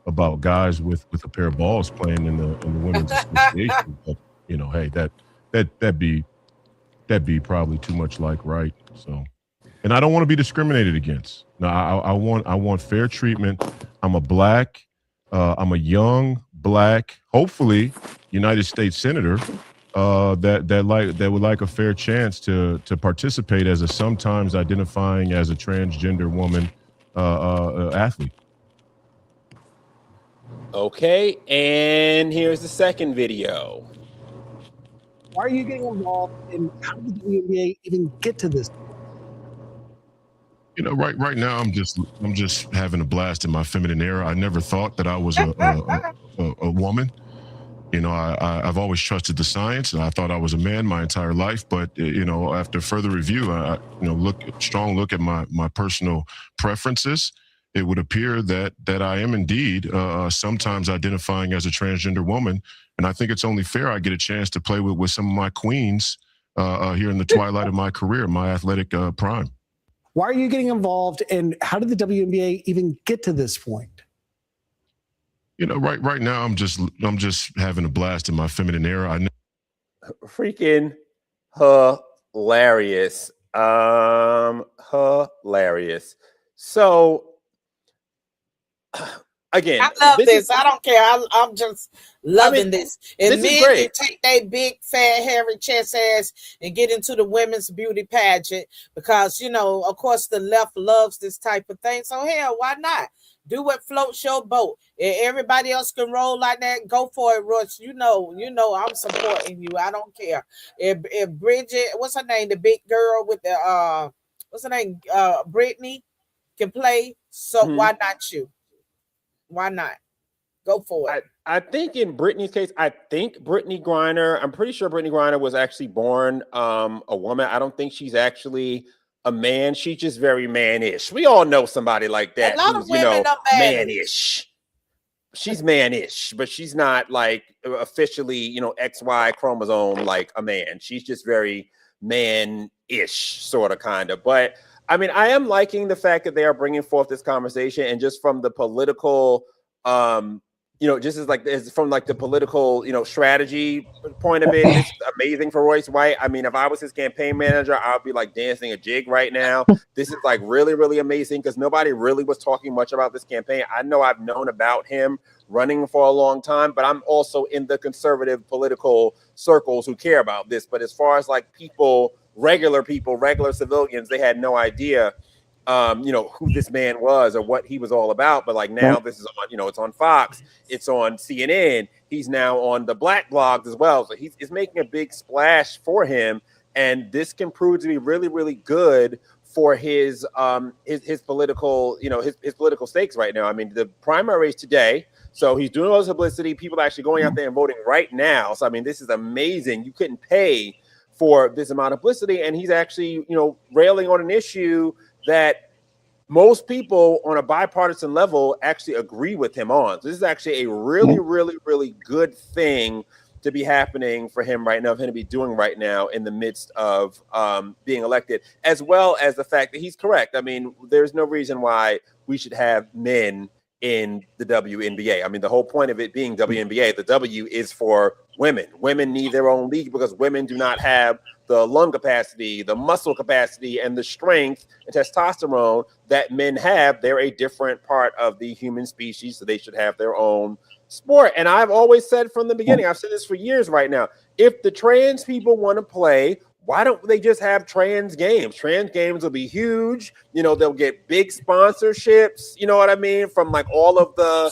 about guys with a pair of balls playing in the women's association. But hey, that'd be probably too much like right. So, and I don't want to be discriminated against. No, I want fair treatment. I'm a young black, hopefully United States senator. That would like a fair chance to participate as a sometimes identifying as a transgender woman athlete. Okay, and here's the second video. Why are you getting involved, and how did the WNBA even get to this? Right now I'm just having a blast in my feminine era. I never thought that I was a woman. I've always trusted the science, and I thought I was a man my entire life. But after further review, strong look at my personal preferences, it would appear that I am indeed sometimes identifying as a transgender woman, and I think it's only fair I get a chance to play with some of my queens here in the twilight of my career, my athletic prime. Why are you getting involved, and how did the WNBA even get to this point? Right now I'm just having a blast in my feminine era. I know. Freaking hilarious. Hilarious. So again, I love this. I don't care. I'm just loving this. And this is men great. can take their big, fat, hairy chest ass and get into the women's beauty pageant because, of course, the left loves this type of thing. So, hell, why not? Do what floats your boat. If everybody else can roll like that, go for it, Royce. You know, I'm supporting you. I don't care. If Bridget, what's her name? The big girl with the, what's her name? Brittany can play. So why not you? Why not? Go for it. I think in Brittany's case, I'm pretty sure Brittany Griner was actually born a woman. I don't think she's actually a man. She's just very man-ish. We all know somebody like that. A lot of women are man-ish. She's man-ish, but she's not like officially, XY chromosome like a man. She's just very man-ish, sort of, kind of. But I mean, I am liking the fact that they are bringing forth this conversation, and just from the political, just as from the political, strategy point of it, it's amazing for Royce White. I mean, if I was his campaign manager, I'd be like dancing a jig right now. This is like really, really amazing because nobody really was talking much about this campaign. I know I've known about him running for a long time, but I'm also in the conservative political circles who care about this. But as far as like regular civilians, they had no idea who this man was or what he was all about. But like now this is on, it's on Fox, it's on CNN, he's now on the black blogs as well. So he's making a big splash for him. And this can prove to be really, really good for his political, his political stakes right now. I mean, the primary is today. So he's doing all this publicity, people are actually going out there and voting right now. So I mean, this is amazing. You couldn't pay for this amount of publicity, and he's actually, railing on an issue that most people on a bipartisan level actually agree with him on. So this is actually a really, really, really good thing to be happening for him right now, for him to be doing right now in the midst of being elected, as well as the fact that he's correct. I mean, there's no reason why we should have men in the WNBA. I mean, the whole point of it being WNBA, the W is for women. Women need their own league because women do not have the lung capacity, the muscle capacity, and the strength and testosterone that men have. They're a different part of the human species, so they should have their own sport. And I've always said from the beginning, I've said this for years right now, if the trans people want to play, why don't they just have trans games? Trans games will be huge. They'll get big sponsorships, you know what I mean? From like all of the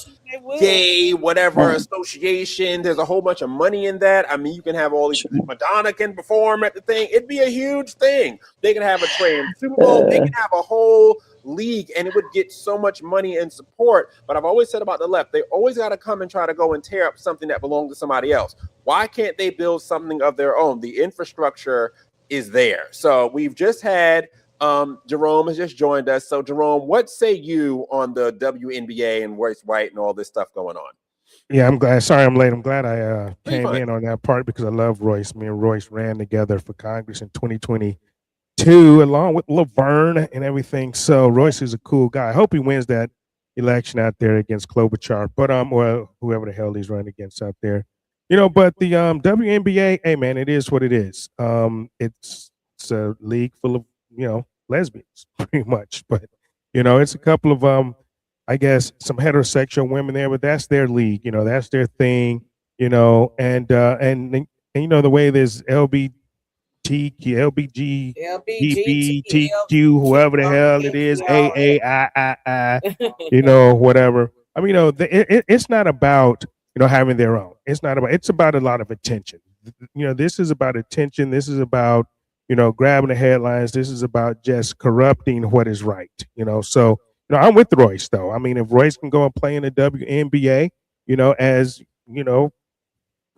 gay, whatever association. There's a whole bunch of money in that. I mean, you can have all these, Madonna can perform at the thing. It'd be a huge thing. They can have a trans Super Bowl. They can have a whole league, and it would get so much money and support. But I've always said about the left, they always got to come and try to go and tear up something that belongs to somebody else. Why can't they build something of their own? The infrastructure is there. So we've just had Jerome has just joined us. So Jerome, what say you on the WNBA and Royce White and all this stuff going on? Yeah, I'm glad. Sorry I'm late. I'm glad I came in on that part because I love Royce. Me and Royce ran together for Congress in 2022 along with Laverne and everything. So Royce is a cool guy. I hope he wins that election out there against Klobuchar, but or whoever the hell he's running against out there. But the WNBA, hey man, it is what it is. It's a league full of lesbians, pretty much. But it's a couple of I guess some heterosexual women there, but that's their league. That's their thing. And the way there's LBGTQ, whoever the hell it is, AAII, whatever. I mean, it's not about having their own. It's about a lot of attention. This is about attention. This is about, grabbing the headlines. This is about just corrupting what is right, So, I'm with Royce, though. I mean, if Royce can go and play in the WNBA, as,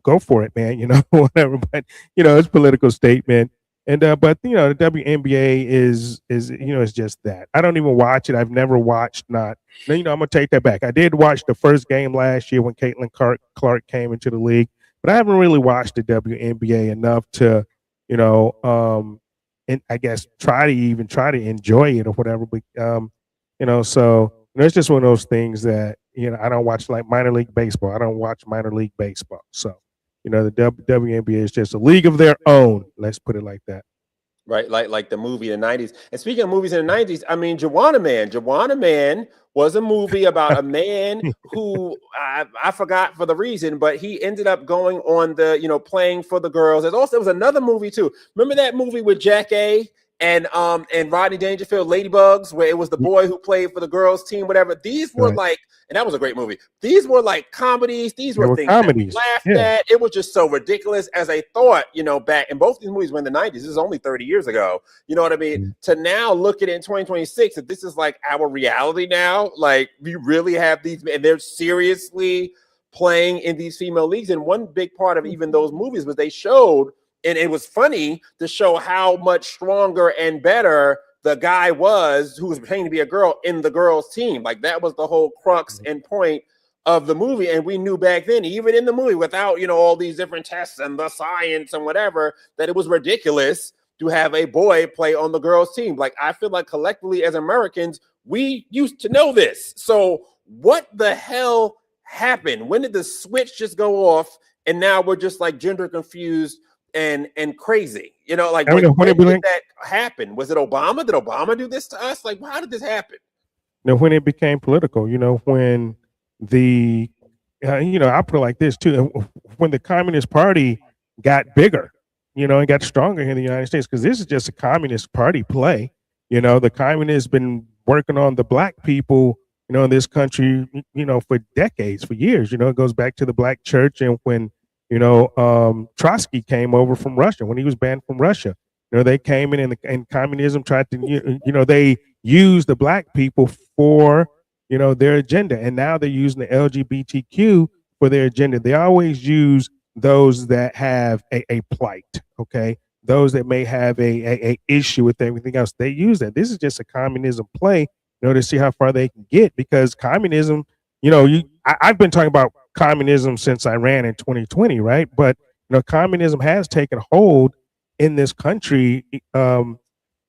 go for it, man. You know, whatever. But it's a political statement. And but the WNBA is it's just that. I don't even watch it. I've never watched not. No, I'm gonna take that back. I did watch the first game last year when Caitlin Clark came into the league, but I haven't really watched the WNBA enough to, and I guess try to enjoy it or whatever. But so it's just one of those things that I don't watch, like minor league baseball. I don't watch minor league baseball. So the WNBA is just a league of their own. Let's put it like that. Right, like the movie in the 90s. And speaking of movies in the 90s, I mean, Juwanna Man was a movie about a man who I forgot for the reason, but he ended up going on the, playing for the girls. There was another movie too. Remember that movie with Jack A. and Rodney Dangerfield, Ladybugs, where it was the boy who played for the girls team, whatever. These were like, and that was a great movie. These were like comedies. These were things comedies. That we laughed at. It was just so ridiculous as I thought, back in both these movies were in the 90s. This is only 30 years ago. You know what I mean? To now look at it in 2026, if this is like our reality now, like we really have these, and they're seriously playing in these female leagues. And one big part of even those movies was they showed, and it was funny to show how much stronger and better the guy was who was pretending to be a girl in the girls' team. Like that was the whole crux and point of the movie. And we knew back then, even in the movie, without all these different tests and the science and whatever, that it was ridiculous to have a boy play on the girls' team. Like I feel like collectively as Americans, we used to know this. So what the hell happened? When did the switch just go off? And now we're just like gender confused and crazy, like when did that happen? Was it Obama? Did Obama do this to us? Like, how did this happen? When it became political, when the, I put it like this too, when the Communist Party got bigger, and got stronger here in the United States, because this is just a Communist Party play. The communists been working on the black people, in this country, for decades, for years. It goes back to the black church, and when Trotsky came over from Russia, when he was banned from Russia. They came in and communism tried to, they used the black people for, their agenda. And now they're using the LGBTQ for their agenda. They always use those that have a plight, okay? Those that may have a issue with everything else. They use that. This is just a communism play, to see how far they can get, because communism, I've been talking about communism since Iran in 2020, right? But communism has taken hold in this country, and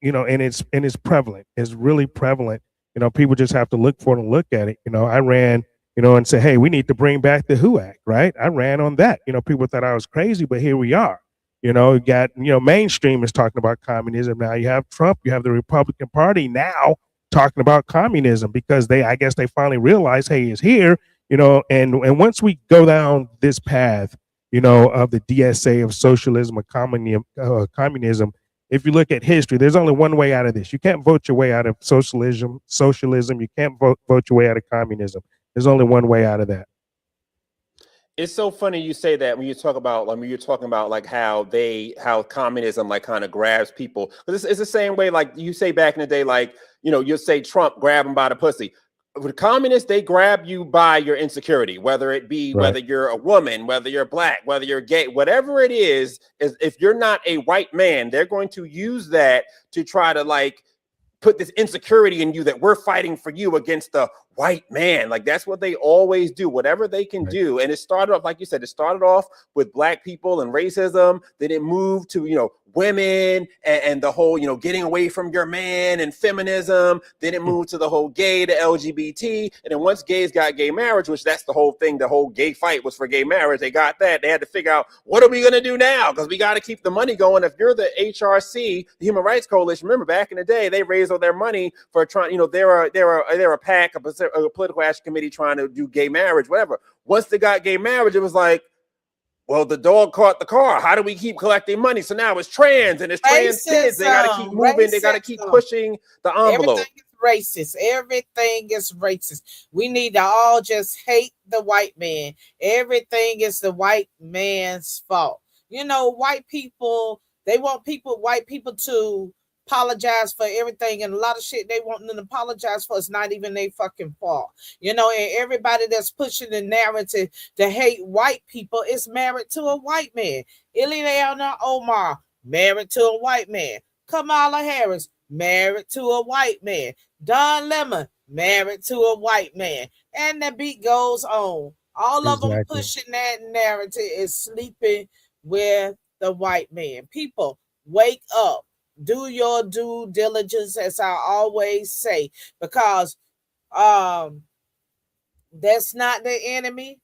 it's prevalent. It's really prevalent. People just have to look for it and look at it. I ran, and say, hey, we need to bring back the WHO Act, right? I ran on that. People thought I was crazy, but here we are. You got mainstream is talking about communism now. You have Trump. You have the Republican Party now talking about communism, because I guess they finally realized, hey, it's here. And once we go down this path, of the DSA of socialism or communism, if you look at history, there's only one way out of this. You can't vote your way out of socialism. You can't vote your way out of communism. There's only one way out of that. It's so funny you say that when you talk about, like how communism like kind of grabs people. It's the same way, like you say back in the day, like, you'll say Trump grab him by the pussy. With communists, they grab you by your insecurity, whether it be whether you're a woman, whether you're black, whether you're gay, whatever it is if you're not a white man, they're going to use that to try to like put this insecurity in you that we're fighting for you against the white man. Like that's what they always do, whatever they can do. And it started off, like you said, it started off with black people and racism. Then it moved to, women and the whole, getting away from your man and feminism. Then it moved to the whole gay, the LGBT. And then once gays got gay marriage, which that's the whole thing, the whole gay fight was for gay marriage. They got that. They had to figure out, what are we going to do now? Because we got to keep the money going. If you're the HRC, the Human Rights Coalition, remember back in the day, they raised all their money for trying, they're a PAC, a political action committee trying to do gay marriage, whatever. Once they got gay marriage, it was like, well, the dog caught the car. How do we keep collecting money? So now it's trans and it's trans kids. They got to keep moving. They got to keep pushing the envelope. Everything is racist. We need to all just hate the white man. Everything is the white man's fault. White people, they want white people to apologize for everything, and a lot of shit they want them to apologize for is not even their fucking fault. You know, and everybody that's pushing the narrative to hate white people is married to a white man. Ileana Omar, married to a white man. Kamala Harris, married to a white man. Don Lemon, married to a white man. And the beat goes on. All of them pushing that narrative is sleeping with the white man. People, wake up. Do your due diligence, as I always say, because that's not the enemy.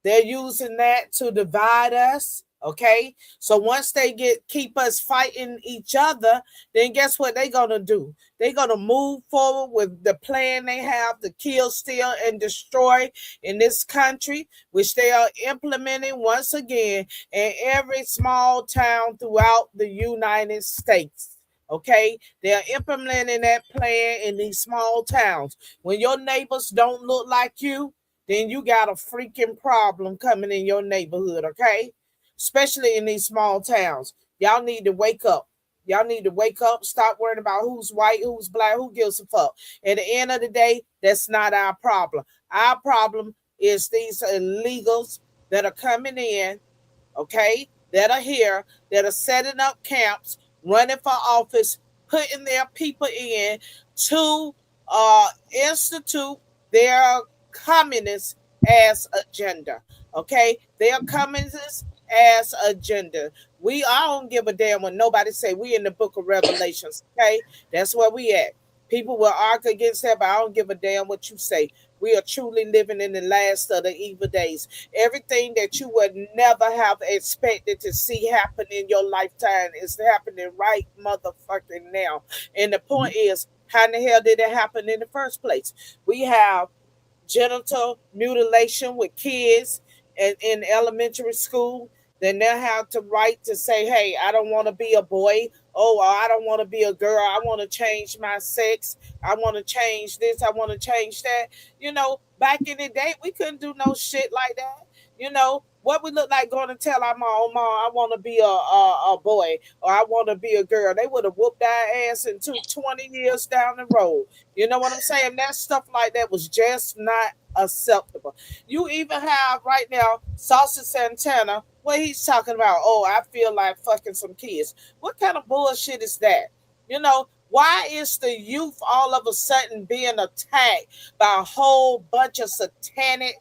They're using that to divide us. Okay, so once they keep us fighting each other, then guess what they're gonna do? They're gonna move forward with the plan they have to kill, steal, and destroy in this country, which they are implementing once again in every small town throughout the United States. Okay, they're implementing that plan in these small towns. When your neighbors don't look like you, then you got a freaking problem coming in your neighborhood. Okay. Especially in these small towns. Y'all need to wake up. Y'all need to wake up. Stop worrying about who's white, who's black, who gives a fuck. At the end of the day, that's not our problem. Our problem is these illegals that are coming in, okay, that are here, that are setting up camps, running for office, putting their people in to institute their communist ass agenda. Okay, their communist ass agenda. I don't give a damn what nobody say. We in the book of Revelations. Okay, that's where we at. People will argue against that, but I don't give a damn what you say. We are truly living in the last of the evil days. Everything that you would never have expected to see happen in your lifetime is happening right motherfucking now. And the point is, how in the hell did it happen in the first place? We have genital mutilation with kids in elementary school. Then they'll have the right to say, hey, I don't want to be a boy. Oh, I don't want to be a girl. I want to change my sex. I want to change this. I want to change that. You know, back in the day, we couldn't do no shit like that. You know, what we look like going to tell our mom, I want to be a boy, or I want to be a girl. They would have whooped our ass into 20 years down the road. You know what I'm saying? That stuff like that was just not acceptable. You even have right now Saucy Santana, what he's talking about. Oh, I feel like fucking some kids. What kind of bullshit is that? You know, why is the youth all of a sudden being attacked by a whole bunch of satanic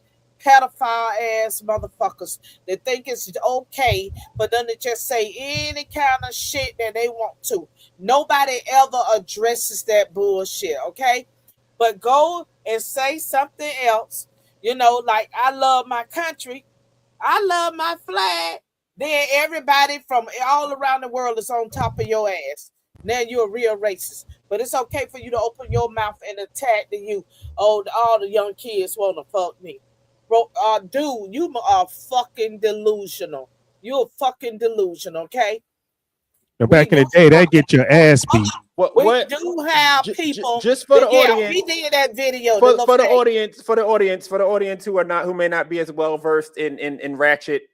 pedophile ass motherfuckers that think it's okay for them to just say any kind of shit that they want to? Nobody ever addresses that bullshit, okay? But go and say something else, you know, like I love my country, I love my flag. Then everybody from all around the world is on top of your ass. Now you're a real racist. But it's okay for you to open your mouth and attack the youth. Oh, all the young kids want to fuck me. Bro, dude, you are fucking delusional. You're fucking delusional, okay? Now, back in the day, that get your ass beat. We do have people. Just for the audience, we did that video. For the audience who may not be as well versed in ratchet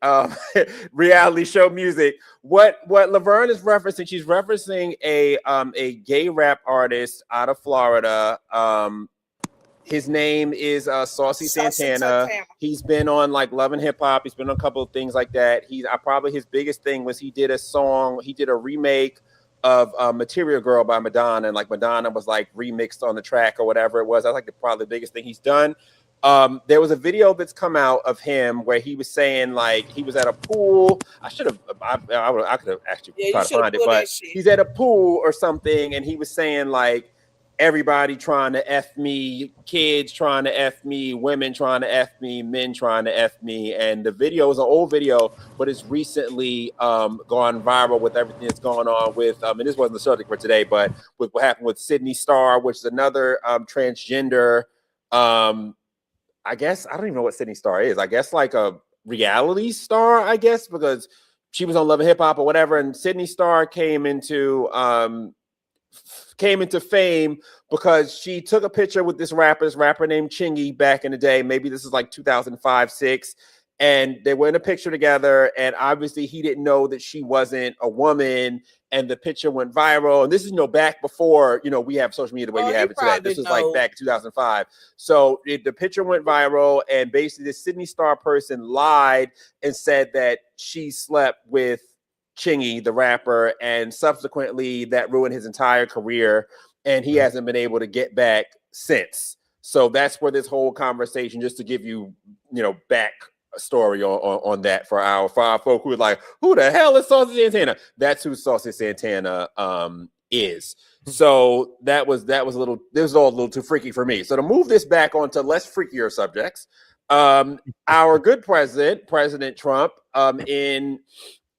reality show music. What Laverne is referencing, she's referencing a gay rap artist out of Florida. His name is Saucy Santana. He's been on like Love and Hip Hop. He's been on a couple of things like that. Probably his biggest thing was he did a remake of Material Girl by Madonna, and like Madonna was like remixed on the track or whatever it was. That's like probably the biggest thing he's done. There was a video that's come out of him where he was saying like he was at a pool. I could have actually tried to find it, but he's at a pool or something, and he was saying like, everybody trying to F me, kids trying to F me, women trying to F me, men trying to F me. And the video is an old video, but it's recently gone viral with everything that's going on with, and this wasn't the subject for today, but with what happened with Sydney Starr, which is another transgender, I guess, I don't even know what Sydney Starr is. I guess like a reality star, I guess, because she was on Love and Hip Hop or whatever. And Sydney Starr came into fame because she took a picture with this rapper named Chingy back in the day. Maybe this is like 2005, 2006. and they were in a picture together, and obviously he didn't know that she wasn't a woman, and the picture went viral. And this is, back before, we have social media the way we have it today. This was like back in 2005. So the picture went viral, and basically this Sydney Star person lied and said that she slept with Chingy, the rapper, and subsequently that ruined his entire career, and he hasn't been able to get back since. So that's where this whole conversation, just to give you, back story on that for our folk who are like, who the hell is Saucy Santana? That's who Saucy Santana is. So that was all a little too freaky for me. So to move this back onto less freakier subjects, our good President Trump, in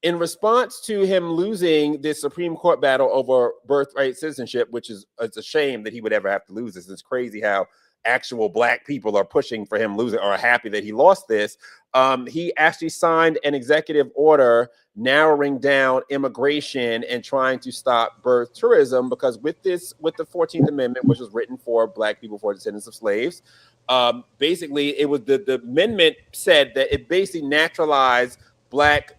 response to him losing this Supreme Court battle over birthright citizenship, which it's a shame that he would ever have to lose this. It's crazy how actual Black people are pushing for him losing, or are happy that he lost this. He actually signed an executive order narrowing down immigration and trying to stop birth tourism, because with the 14th Amendment, which was written for Black people, for descendants of slaves, basically it was the amendment said that it basically naturalized black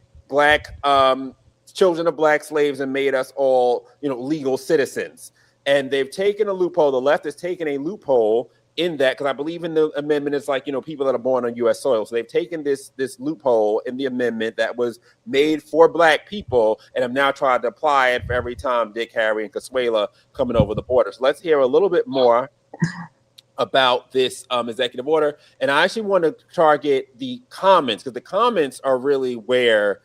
children of Black slaves and made us all, legal citizens. And they've taken a loophole. The left has taken a loophole in that, because I believe in the amendment, it's like, people that are born on U.S. soil. So they've taken this loophole in the amendment that was made for Black people, and have now tried to apply it for every Tom, Dick, Harry, and Consuela coming over the border. So let's hear a little bit more about this executive order. And I actually want to target the comments, because the comments are really where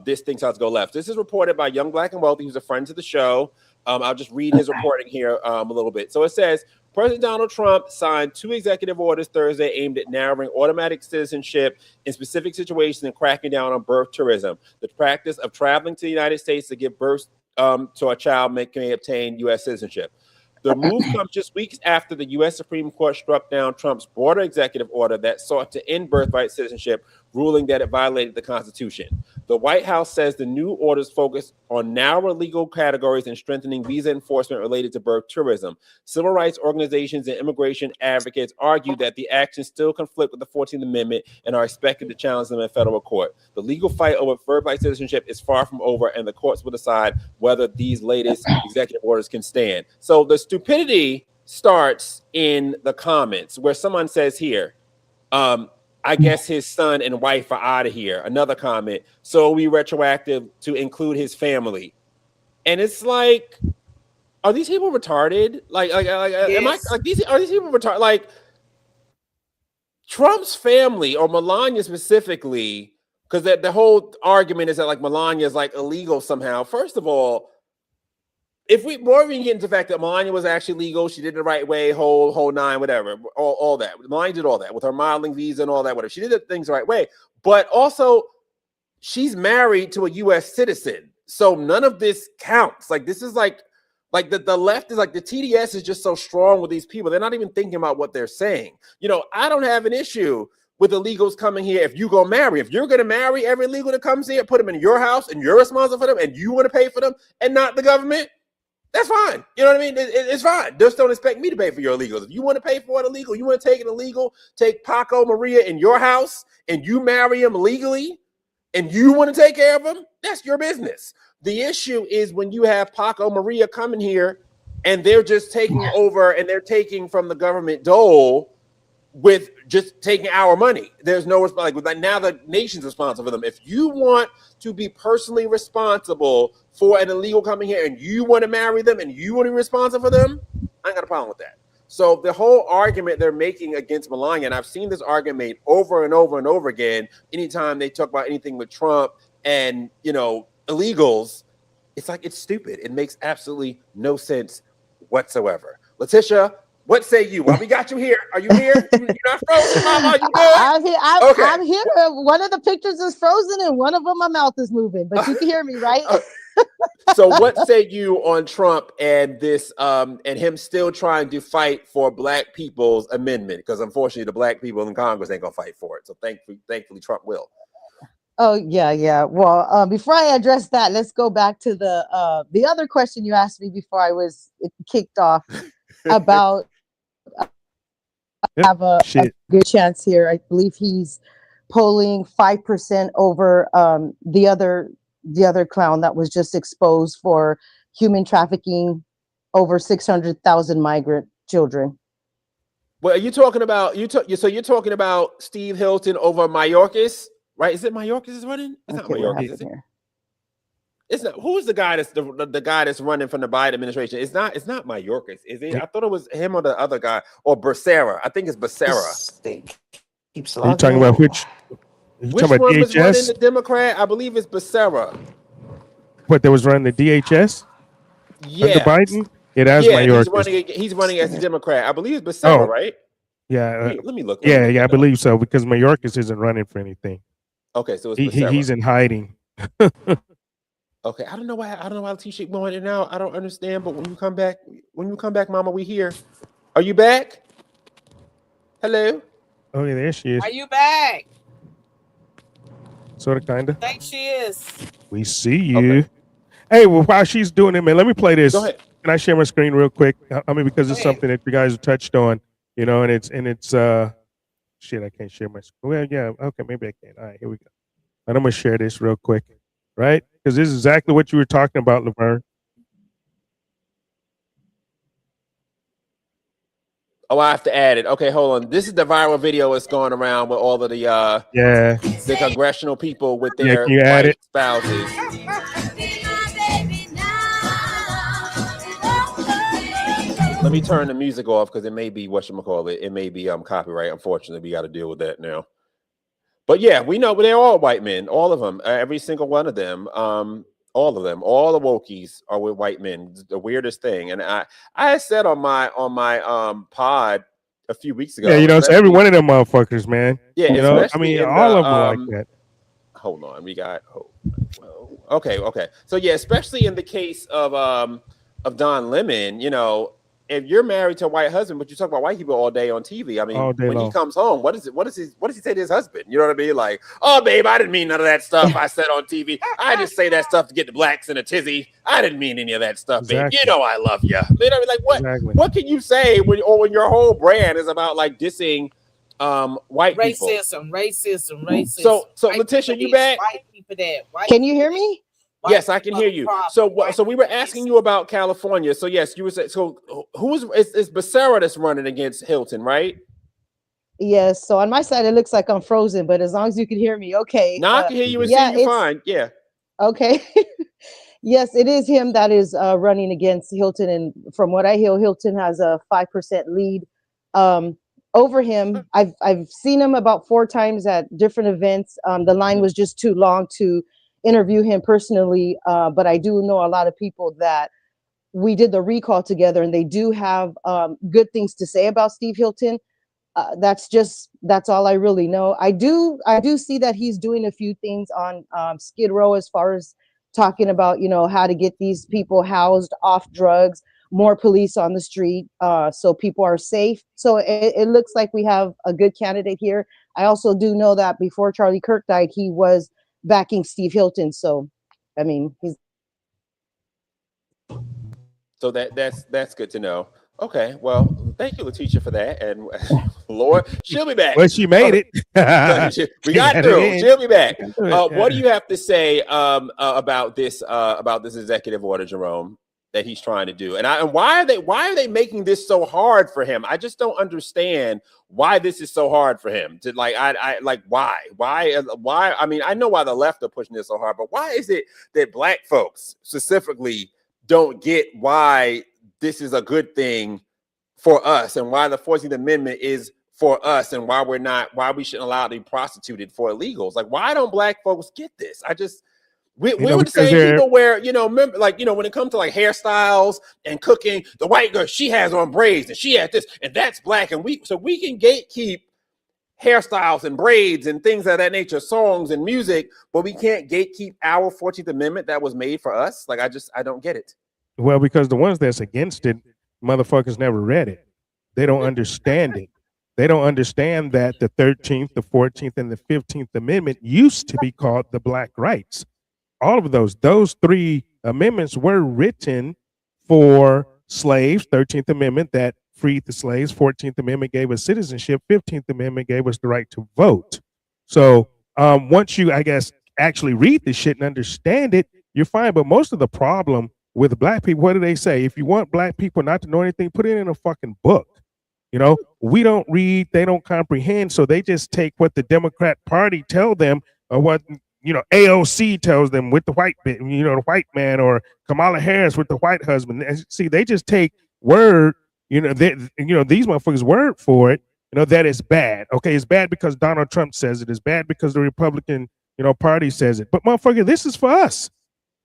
this thing starts to go left. This is reported by Young Black and Wealthy, who's a friend to the show. I'll just read his reporting here a little bit. So it says, President Donald Trump signed 2 executive orders Thursday aimed at narrowing automatic citizenship in specific situations and cracking down on birth tourism. The practice of traveling to the United States to give birth to a child may obtain U.S. citizenship. The move comes just weeks after the U.S. Supreme Court struck down Trump's border executive order that sought to end birthright citizenship, ruling that it violated the Constitution. The White House says the new orders focus on narrower legal categories and strengthening visa enforcement related to birth tourism. Civil rights organizations and immigration advocates argue that the actions still conflict with the 14th Amendment and are expected to challenge them in federal court. The legal fight over birthright citizenship is far from over, and the courts will decide whether these latest executive orders can stand. So the stupidity starts in the comments, where someone says here, I guess his son and wife are out of here. Another comment, so we retroactive to include his family. And it's like, are these people retarded? Yes. Are these people retarded? Like, Trump's family, or Melania specifically, because the whole argument is that like Melania is like illegal somehow. First of all, if we more even get into the fact that Melania was actually legal, she did it the right way, whole nine, whatever, all that. Melania did all that with her modeling visa and all that, whatever. She did the things the right way. But also, she's married to a U.S. citizen. So none of this counts. Like, this is like the left is like, the TDS is just so strong with these people. They're not even thinking about what they're saying. I don't have an issue with illegals coming here. If you're going to marry every illegal that comes here, put them in your house, and you're responsible for them, and you want to pay for them, and not the government, that's fine. You know what I mean? It's fine. Just don't expect me to pay for your illegals. If you want to pay for it illegal, you want to take an illegal, take Paco Maria in your house, and you marry him legally, and you want to take care of him, that's your business. The issue is when you have Paco Maria coming here, and they're just taking over, and they're taking from the government dole with just taking our money. There's no responsibility. Like now the nation's responsible for them. If you want to be personally responsible for an illegal coming here, and you want to marry them, and you want to be responsible for them, I ain't got a problem with that. So the whole argument they're making against Melania, and I've seen this argument made over and over and over again, anytime they talk about anything with Trump and, illegals, it's like, it's stupid. It makes absolutely no sense whatsoever. Letitia, what say you? Well, we got you here. Are you here? You're not frozen, Mama? You good? I'm here. I'm here. One of the pictures is frozen, and one of them, my mouth is moving. But you can hear me, right? So, what say you on Trump and this, and him still trying to fight for Black people's amendment? Because unfortunately, the Black people in Congress ain't gonna fight for it. So, thankfully, Trump will. Oh yeah. Well, before I address that, let's go back to the other question you asked me before I was kicked off about have a good chance here. I believe he's polling 5% over the other clown that was just exposed for human trafficking over 600,000 migrant children. Well, are you talking about so you're talking about Steve Hilton over Mayorkas, right? Is it Mayorkas is running? It's not Okay, what Mayorkas, is happened it? here? It's not. Who's the guy that's the guy that's running from the Biden administration? It's not Mayorkas, is it? I thought it was him or the other guy or Becerra. I think it's Becerra. Keeps Are you talking about which? Which one was running the Democrat? I believe it's Becerra. What, that was running the DHS? Yeah, Under Biden? Yeah, that's Mayorkas. he's running as a Democrat. I believe it's Becerra, right? Yeah. Let me look. I believe so, because Mayorkas isn't running for anything. Okay, so it's Becerra. He's in hiding. Okay, I don't know why Letitia going in and out. I don't understand. But when you come back, Mama, we here. Are you back? Hello. Oh yeah, there she is. Are you back? Sort of, kind of. I think she is. We see you. Okay. Hey, well, while she's doing it, man, let me play this. Go ahead. Can I share my screen real quick? I mean, because it's something that you guys have touched on, you know, and it's shit. I can't share my screen. Well, yeah, okay, maybe I can. All right, here we go. And I'm gonna share this real quick, right? Because this is exactly what you were talking about, Laverne. Oh, I have to add it. Okay, hold on. This is the viral video that's going around with all of the the congressional people with their can you add it? spouses. Let me turn the music off because it may be whatchamacallit. It may be copyright. Unfortunately, we got to deal with that now. But yeah, we know they're all white men, all of them, every single one of them. All of them, all the wokies are with white men. The weirdest thing. And I had said on my pod a few weeks ago. Yeah, you know, it's every one of them motherfuckers, man. Yeah, you know, I mean, all of them are like that. Hold on, we got. Okay. So yeah, especially in the case of Don Lemon, you know, if you're married to a white husband, but you talk about white people all day on TV. I mean, when he comes home, what does he say to his husband? You know what I mean? Like, oh, babe, I didn't mean none of that stuff I said on TV. I just say that stuff to get the blacks in a tizzy. I didn't mean any of that stuff, babe. You know I love you. You know, like what? Exactly. What can you say when your whole brand is about like dissing white people? Racism. So Letitia, you back? White people that. Can you hear me? Yes, I can hear you. So we were asking you about California. So yes, you were saying. So it's Becerra that's running against Hilton, right? Yes. So on my side, it looks like I'm frozen, but as long as you can hear me, okay. Now I can hear you and see you fine. Yeah. Okay. Yes, it is him that is running against Hilton, and from what I hear, Hilton has a 5% lead over him. I've seen him about 4 times at different events. The line was just too long to interview him personally, but I do know a lot of people that we did the recall together, and they do have good things to say about Steve Hilton. That's all I really know. I do see that he's doing a few things on Skid Row as far as talking about, you know, how to get these people housed off drugs, more police on the street, so people are safe. So it looks like we have a good candidate here. I also do know that before Charlie Kirk died, he was backing Steve Hilton. So, I mean, he's. So that's good to know. Okay, well, thank you, Letitia, for that. And Lord, she'll be back. Well, she made it. We got through. She'll be back. What do you have to say about this executive order, Jerome, that he's trying to do? And why are they making this so hard for him? I just don't understand why this is so hard for him. To like, why? I mean, I know why the left are pushing this so hard, but why is it that black folks specifically don't get why this is a good thing for us, and why the 14th Amendment is for us, and why we shouldn't allow it to be prostituted for illegals? Like, why don't black folks get this? We were the same people where, you know, remember, like, you know, when it comes to like hairstyles and cooking, the white girl, she has on braids and she had this, and that's black. And we can gatekeep hairstyles and braids and things of that nature, songs and music, but we can't gatekeep our 14th Amendment that was made for us. Like, I don't get it. Well, because the ones that's against it, motherfuckers never read it. They don't understand it. They don't understand that the 13th, the 14th, and the 15th Amendment used to be called the Black Rights. All of those 3 amendments were written for slaves. 13th Amendment that freed the slaves. 14th Amendment gave us citizenship. 15th Amendment gave us the right to vote. So once you, I guess, actually read the shit and understand it, you're fine. But most of the problem with black people, what do they say? If you want black people not to know anything, put it in a fucking book. You know, we don't read, they don't comprehend, so they just take what the Democrat Party tell them, or what, you know, AOC tells them with the white, you know, the white man, or Kamala Harris with the white husband. And see, they just take word, you know, these motherfuckers word for it, you know, that is bad. Okay, it's bad because Donald Trump says it. It's bad because the Republican, you know, party says it. But motherfucker, this is for us.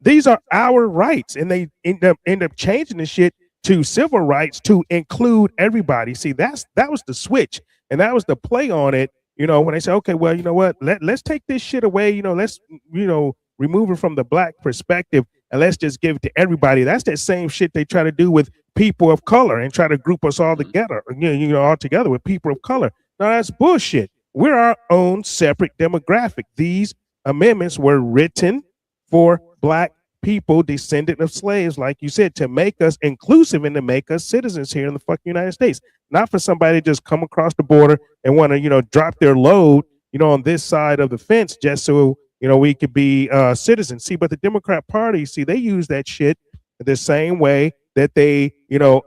These are our rights, and they end up changing the shit to civil rights to include everybody. See, that was the switch, and that was the play on it. You know, when they say, okay, well, you know what, let's take this shit away. You know, let's, you know, remove it from the black perspective, and let's just give it to everybody. That's that same shit they try to do with people of color and try to group us all together. You know, all together with people of color. Now that's bullshit. We're our own separate demographic. These amendments were written for black people, descendant of slaves, like you said, to make us inclusive and to make us citizens here in the fucking United States. Not for somebody to just come across the border and want to, you know, drop their load, you know, on this side of the fence just so, you know, we could be citizens. See, but the Democrat Party, see, they use that shit the same way that they, you know,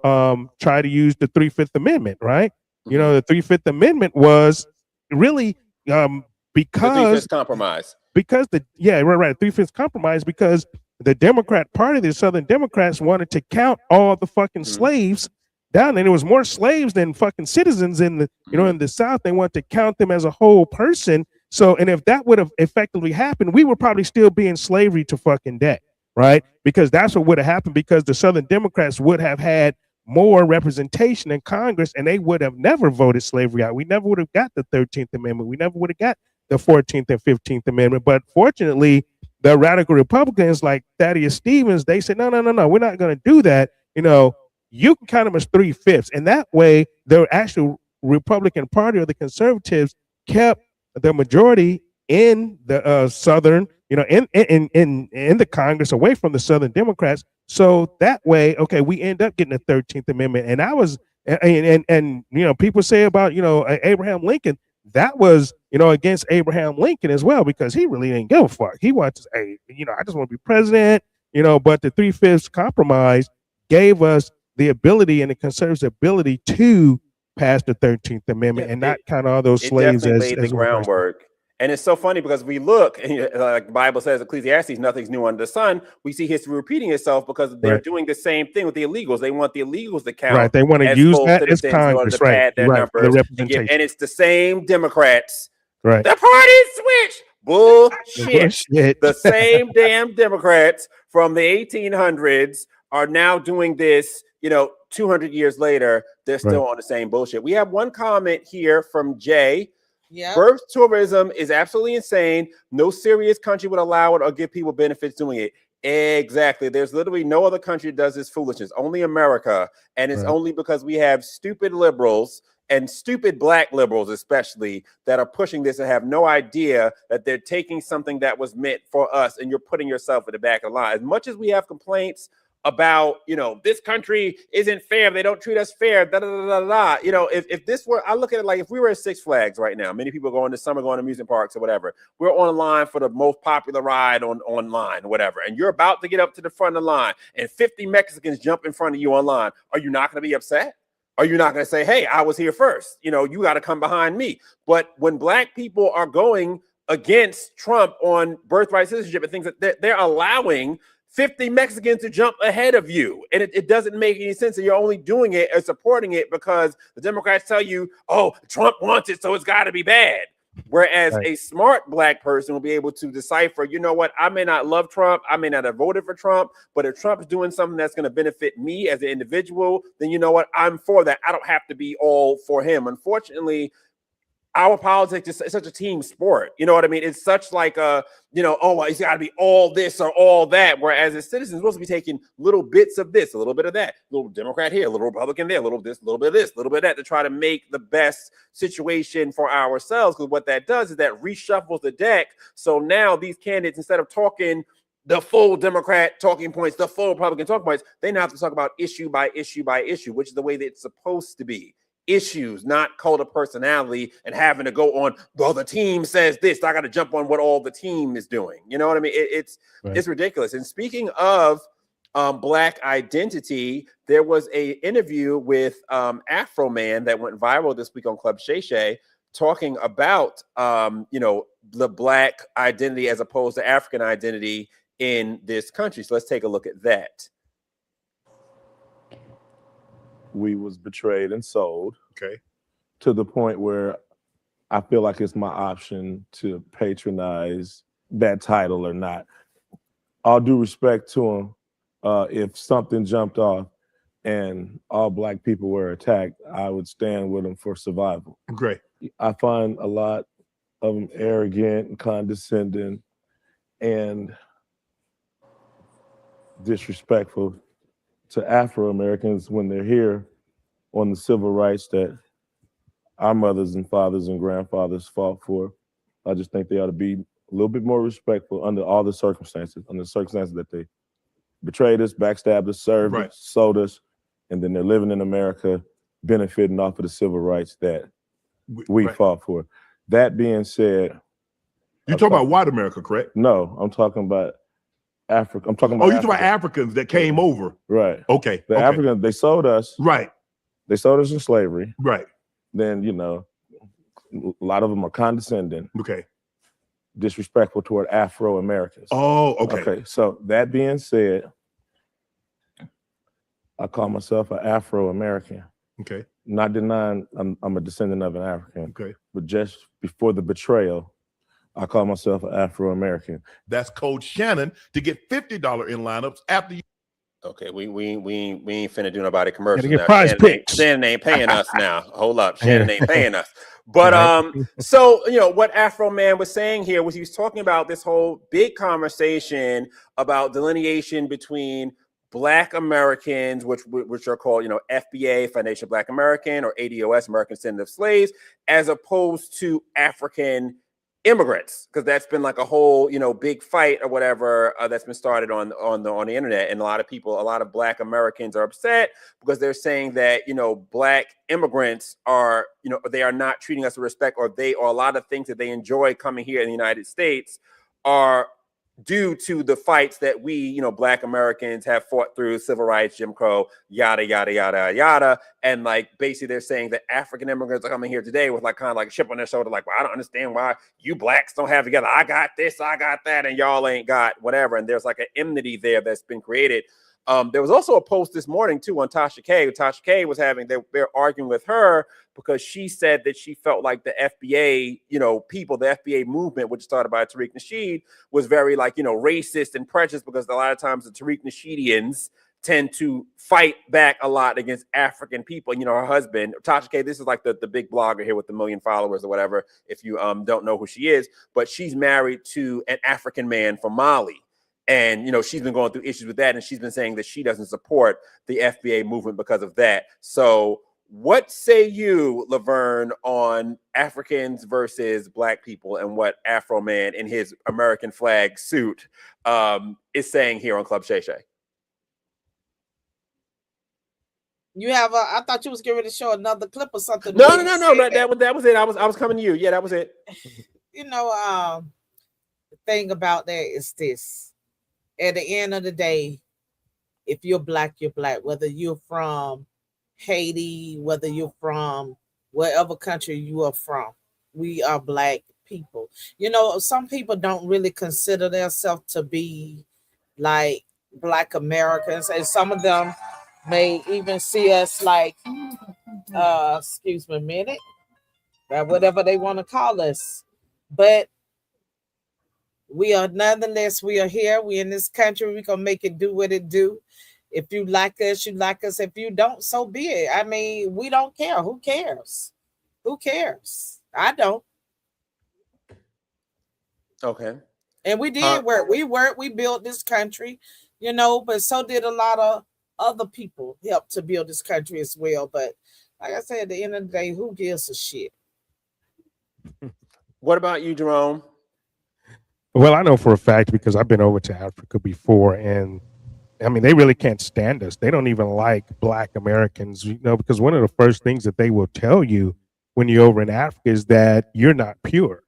try to use the 3/5 Amendment, right? You know, the 3/5 Amendment was really because the 3/5 compromise. Because the 3/5 compromise, because the Democrat Party, the Southern Democrats, wanted to count all the fucking slaves down, and there was more slaves than fucking citizens in the, you know, in the South. They wanted to count them as a whole person. So, and if that would have effectively happened, we would probably still be in slavery to fucking day, right? Because that's what would have happened, because the Southern Democrats would have had more representation in Congress, and they would have never voted slavery out. We never would have got the 13th Amendment. We never would have got the 14th and 15th Amendment. But fortunately, the radical Republicans like Thaddeus Stevens, they said, no, we're not going to do that. You know, you can count them as 3/5. And that way, the actual Republican Party or the conservatives kept the majority in the Southern, you know, in the Congress, away from the Southern Democrats. So that way, okay, we end up getting the 13th Amendment. And I was, and you know, people say about, you know, Abraham Lincoln, that was, you know, against Abraham Lincoln as well, because he really didn't give a fuck. He wanted to say, you know, I just want to be president, you know, but the 3/5 compromise gave us the ability, and the conservatives' ability, to pass the 13th Amendment and not count all those slaves as laid the groundwork. And it's so funny because we look, and like the Bible says, Ecclesiastes, nothing's new under the sun. We see history repeating itself because they're doing the same thing with the illegals. They want the illegals to count. Right. They want to use that as Congress, right? Their numbers, the representation. and it's the same Democrats. Right. The party switched. Bullshit. The same damn Democrats from the 1800s are now doing this, you know, 200 years later. They're still on the same bullshit. We have one comment here from Jay. Yeah. Birth tourism is absolutely insane. No serious country would allow it or give people benefits doing it. Exactly. There's literally no other country that does this foolishness. Only America. And it's only because we have stupid liberals and stupid black liberals, especially, that are pushing this and have no idea that they're taking something that was meant for us, and you're putting yourself at the back of the line. As much as we have complaints about, you know, this country isn't fair, they don't treat us fair, you know, if this were, I look at it like if we were at Six Flags right now, many people going this summer, going to amusement parks or whatever, we're online for the most popular ride online or whatever, and you're about to get up to the front of the line and 50 Mexicans jump in front of you online. Are you not going to be upset? Are you not going to say, hey, I was here first, you know, you got to come behind me? But when black people are going against Trump on birthright citizenship and things, that they're allowing 50 Mexicans to jump ahead of you. And it doesn't make any sense. And you're only doing it or supporting it because the Democrats tell you, oh, Trump wants it, so it's got to be bad. Whereas a smart black person will be able to decipher, you know what, I may not love Trump, I may not have voted for Trump, but if Trump is doing something that's going to benefit me as an individual, then you know what, I'm for that. I don't have to be all for him. Unfortunately, our politics is such a team sport. You know what I mean? It's such like a, you know, oh, it's got to be all this or all that. Whereas as citizens, we're supposed to be taking little bits of this, a little bit of that, a little Democrat here, a little Republican there, a little this, a little bit of this, a little bit of that, to try to make the best situation for ourselves. Because what that does is that reshuffles the deck. So now these candidates, instead of talking the full Democrat talking points, the full Republican talking points, they now have to talk about issue by issue by issue, which is the way that it's supposed to be. issues, not cult of personality and having to go on, well, the team says this, I got to jump on what all the team is doing. You know what I mean? It's ridiculous. And speaking of Black identity, there was a interview with AFROMAN that went viral this week on Club Shay Shay, talking about the Black identity as opposed to African identity in this country. So let's take a look at that. We was betrayed and sold. Okay. To the point where I feel like it's my option to patronize that title or not. All due respect to him, if something jumped off and all Black people were attacked, I would stand with them for survival. Great. I find a lot of them arrogant and condescending and disrespectful to Afro-Americans when they're here on the civil rights that our mothers and fathers and grandfathers fought for. I just think they ought to be a little bit more respectful under all the circumstances, that they betrayed us, backstabbed us, served us, sold us, and then they're living in America benefiting off of the civil rights that we fought for. That being said, you're talking about white America, correct? No, I'm talking about Africa. I'm talking about. Oh, you're talking about Africans that came over. Right. Okay. The Africans, they sold us. Right. They sold us in slavery. Right. Then, a lot of them are condescending. Okay. Disrespectful toward Afro-Americans. Oh, okay. Okay. So that being said, I call myself an Afro-American. Okay. Not denying I'm a descendant of an African. Okay. But just before the betrayal, I call myself an Afro-American. That's code Shannon to get $50 in lineups after you. Okay, we ain't finna do nobody commercial get now. prize picks. Shannon ain't paying us now. Hold up, Shannon ain't paying us. But so what AFROMAN was saying here was he was talking about this whole big conversation about delineation between Black Americans, which are called FBA, Foundation of Black American, or ADOS, American Descendant of Slaves, as opposed to African immigrants, because that's been like a whole big fight or whatever that's been started on the internet, and a lot of Black Americans are upset because they're saying that Black immigrants are they are not treating us with respect, or a lot of things that they enjoy coming here in the United States are due to the fights that we, Black Americans have fought through, civil rights, Jim Crow, yada, yada, yada, yada. And basically they're saying that African immigrants are coming here today with kind of a chip on their shoulder, well, I don't understand why you Blacks don't have together. I got this, I got that, and y'all ain't got whatever. And there's an enmity there that's been created. There was also a post this morning too on Tasha K. Tasha K was they're arguing with her because she said that she felt like the FBA, the FBA movement, which started by Tariq Nasheed, was very racist and prejudiced, because a lot of times the Tariq Nasheedians tend to fight back a lot against African people. Her husband, Tasha K, this is the big blogger here with the 1 million followers or whatever, if you don't know who she is, but she's married to an African man from Mali. And, she's been going through issues with that. And she's been saying that she doesn't support the FBA movement because of that. So what say you, Laverne, on Africans versus Black people and what AFROMAN in his American flag suit is saying here on Club Shay Shay? You have I thought you was getting ready to show another clip or something. No. That was it. I was coming to you. Yeah, that was it. The thing about that is this. At the end of the day, if you're Black, you're Black. Whether you're from Haiti, whether you're from wherever country you are from, we are Black people. Some people don't really consider themselves to be like Black Americans, and some of them may even see us excuse me a minute, whatever they want to call us. But we are nonetheless, we are here. We in this country. We're going to make it do what it do. If you like us, you like us. If you don't, so be it. I mean, we don't care. Who cares? Who cares? I don't. Okay. And we did work. We built this country, but so did a lot of other people help to build this country as well. But like I said, at the end of the day, who gives a shit? What about you, Jerome? Well, I know for a fact, because I've been over to Africa before, and I mean, they really can't stand us. They don't even like Black Americans, because one of the first things that they will tell you when you're over in Africa is that you're not pure.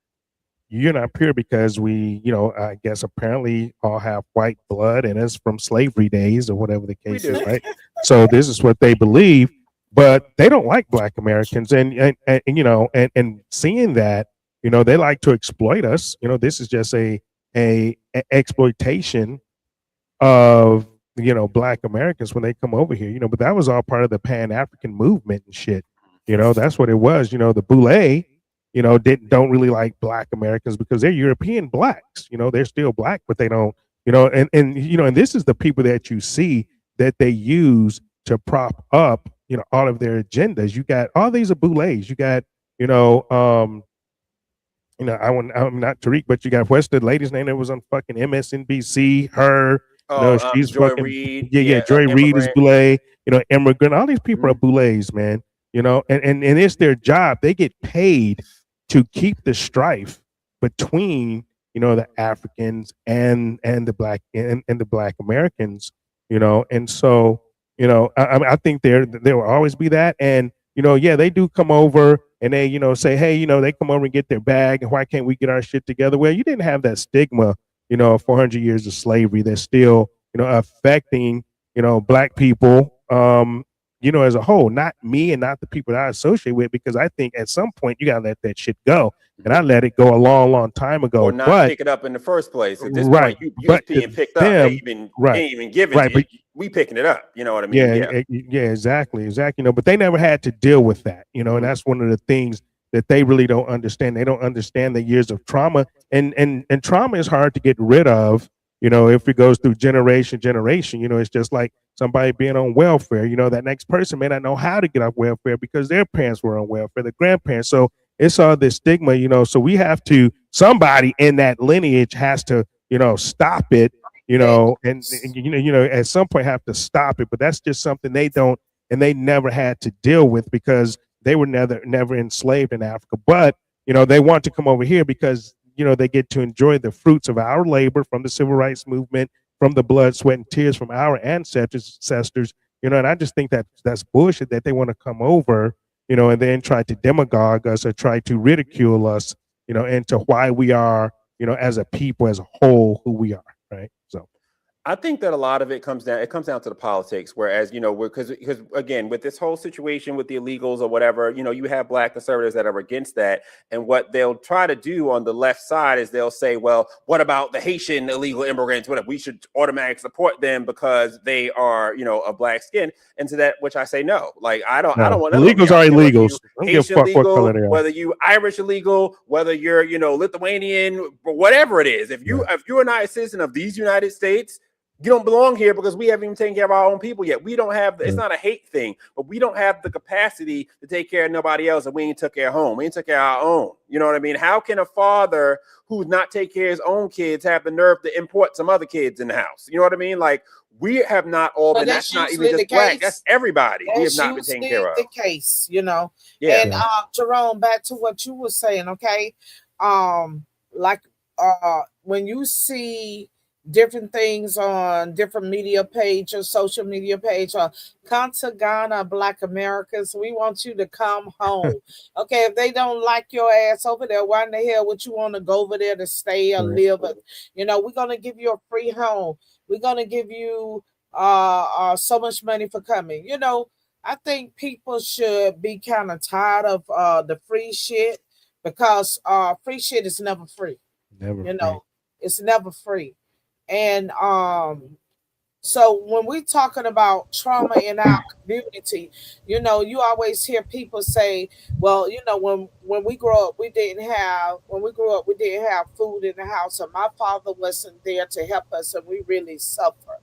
You're not pure because we, I guess apparently all have white blood in us from slavery days or whatever the case is, right? So this is what they believe, but they don't like Black Americans, and seeing that, they like to exploit us. This is just a exploitation of Black Americans when they come over here. But that was all part of the Pan-African movement and shit. That's what it was. The Boule, don't really like Black Americans because they're European Blacks. They're still Black, but they don't. And this is the people that you see that they use to prop up all of their agendas. You got all these Boules. You got I'm not Tariq, but you got what's the lady's name that was on fucking MSNBC? Her. She's Joy fucking Reid. Joy Reid is Boule. Immigrant. All these people are Boules, man. And it's their job. They get paid to keep the strife between the Africans and the Black and the Black Americans. And so I think there will always be that. And they do come over and they say, hey, they come over and get their bag, and why can't we get our shit together? Well, you didn't have that stigma 400 years of slavery that's still, affecting, Black people, as a whole, not me and not the people that I associate with, because I think at some point you gotta let that shit go. And I let it go a long, long time ago. Or not pick it up in the first place. At this point, you being picked up. They ain't even giving it to you. We picking it up. You know what I mean? Yeah, exactly. But they never had to deal with that, and that's one of the things that they really don't understand. They don't understand the years of trauma, and trauma is hard to get rid of. If it goes through generation, it's just like somebody being on welfare. That next person may not know how to get off welfare because their parents were on welfare, the grandparents. So it's all this stigma, so we have to, somebody in that lineage has to, stop it, and at some point have to stop it. But that's just something they don't, and they never had to deal with because they were never enslaved in Africa. But, they want to come over here because, they get to enjoy the fruits of our labor from the civil rights movement, from the blood, sweat, and tears from our ancestors, and I just think that that's bullshit that they want to come over, and then try to demagogue us or try to ridicule us, into why we are, as a people, as a whole, who we are, right? So I think that a lot of it comes down to the politics, whereas, because again, with this whole situation with the illegals or whatever, you have Black conservatives that are against that. And what they'll try to do on the left side is they'll say, well, what about the Haitian illegal immigrants? Whatever, we should automatically support them because they are, of Black skin. And to that, which I say, no, like, I don't want illegals are illegals. Haitian illegal, whether you Irish illegal, whether you're, Lithuanian, or whatever it is. If you're not a citizen of these United States, you don't belong here because we haven't even taken care of our own people yet. We don't have, it's not a hate thing, but we don't have the capacity to take care of nobody else, and we ain't took care of home. We ain't took care of our own. You know what I mean? How can a father who's not take care of his own kids have the nerve to import some other kids in the house? You know what I mean? Like, we have not all been, that's not even just Black, that's everybody. We have not been taken care of. The case, Yeah. And Jerome, back to what you were saying, okay? When you see different things on different media page or social media page, or come to Ghana, Black Americans, we want you to come home. Okay, if they don't like your ass over there, why in the hell would you want to go over there to stay or live? We're gonna give you a free home. We're gonna give you so much money for coming. I think people should be kind of tired of the free shit, because free shit is never free. It's never free. And so when we're talking about trauma in our community, you always hear people say, well, when we grew up, we didn't have food in the house, and my father wasn't there to help us, and we really suffer.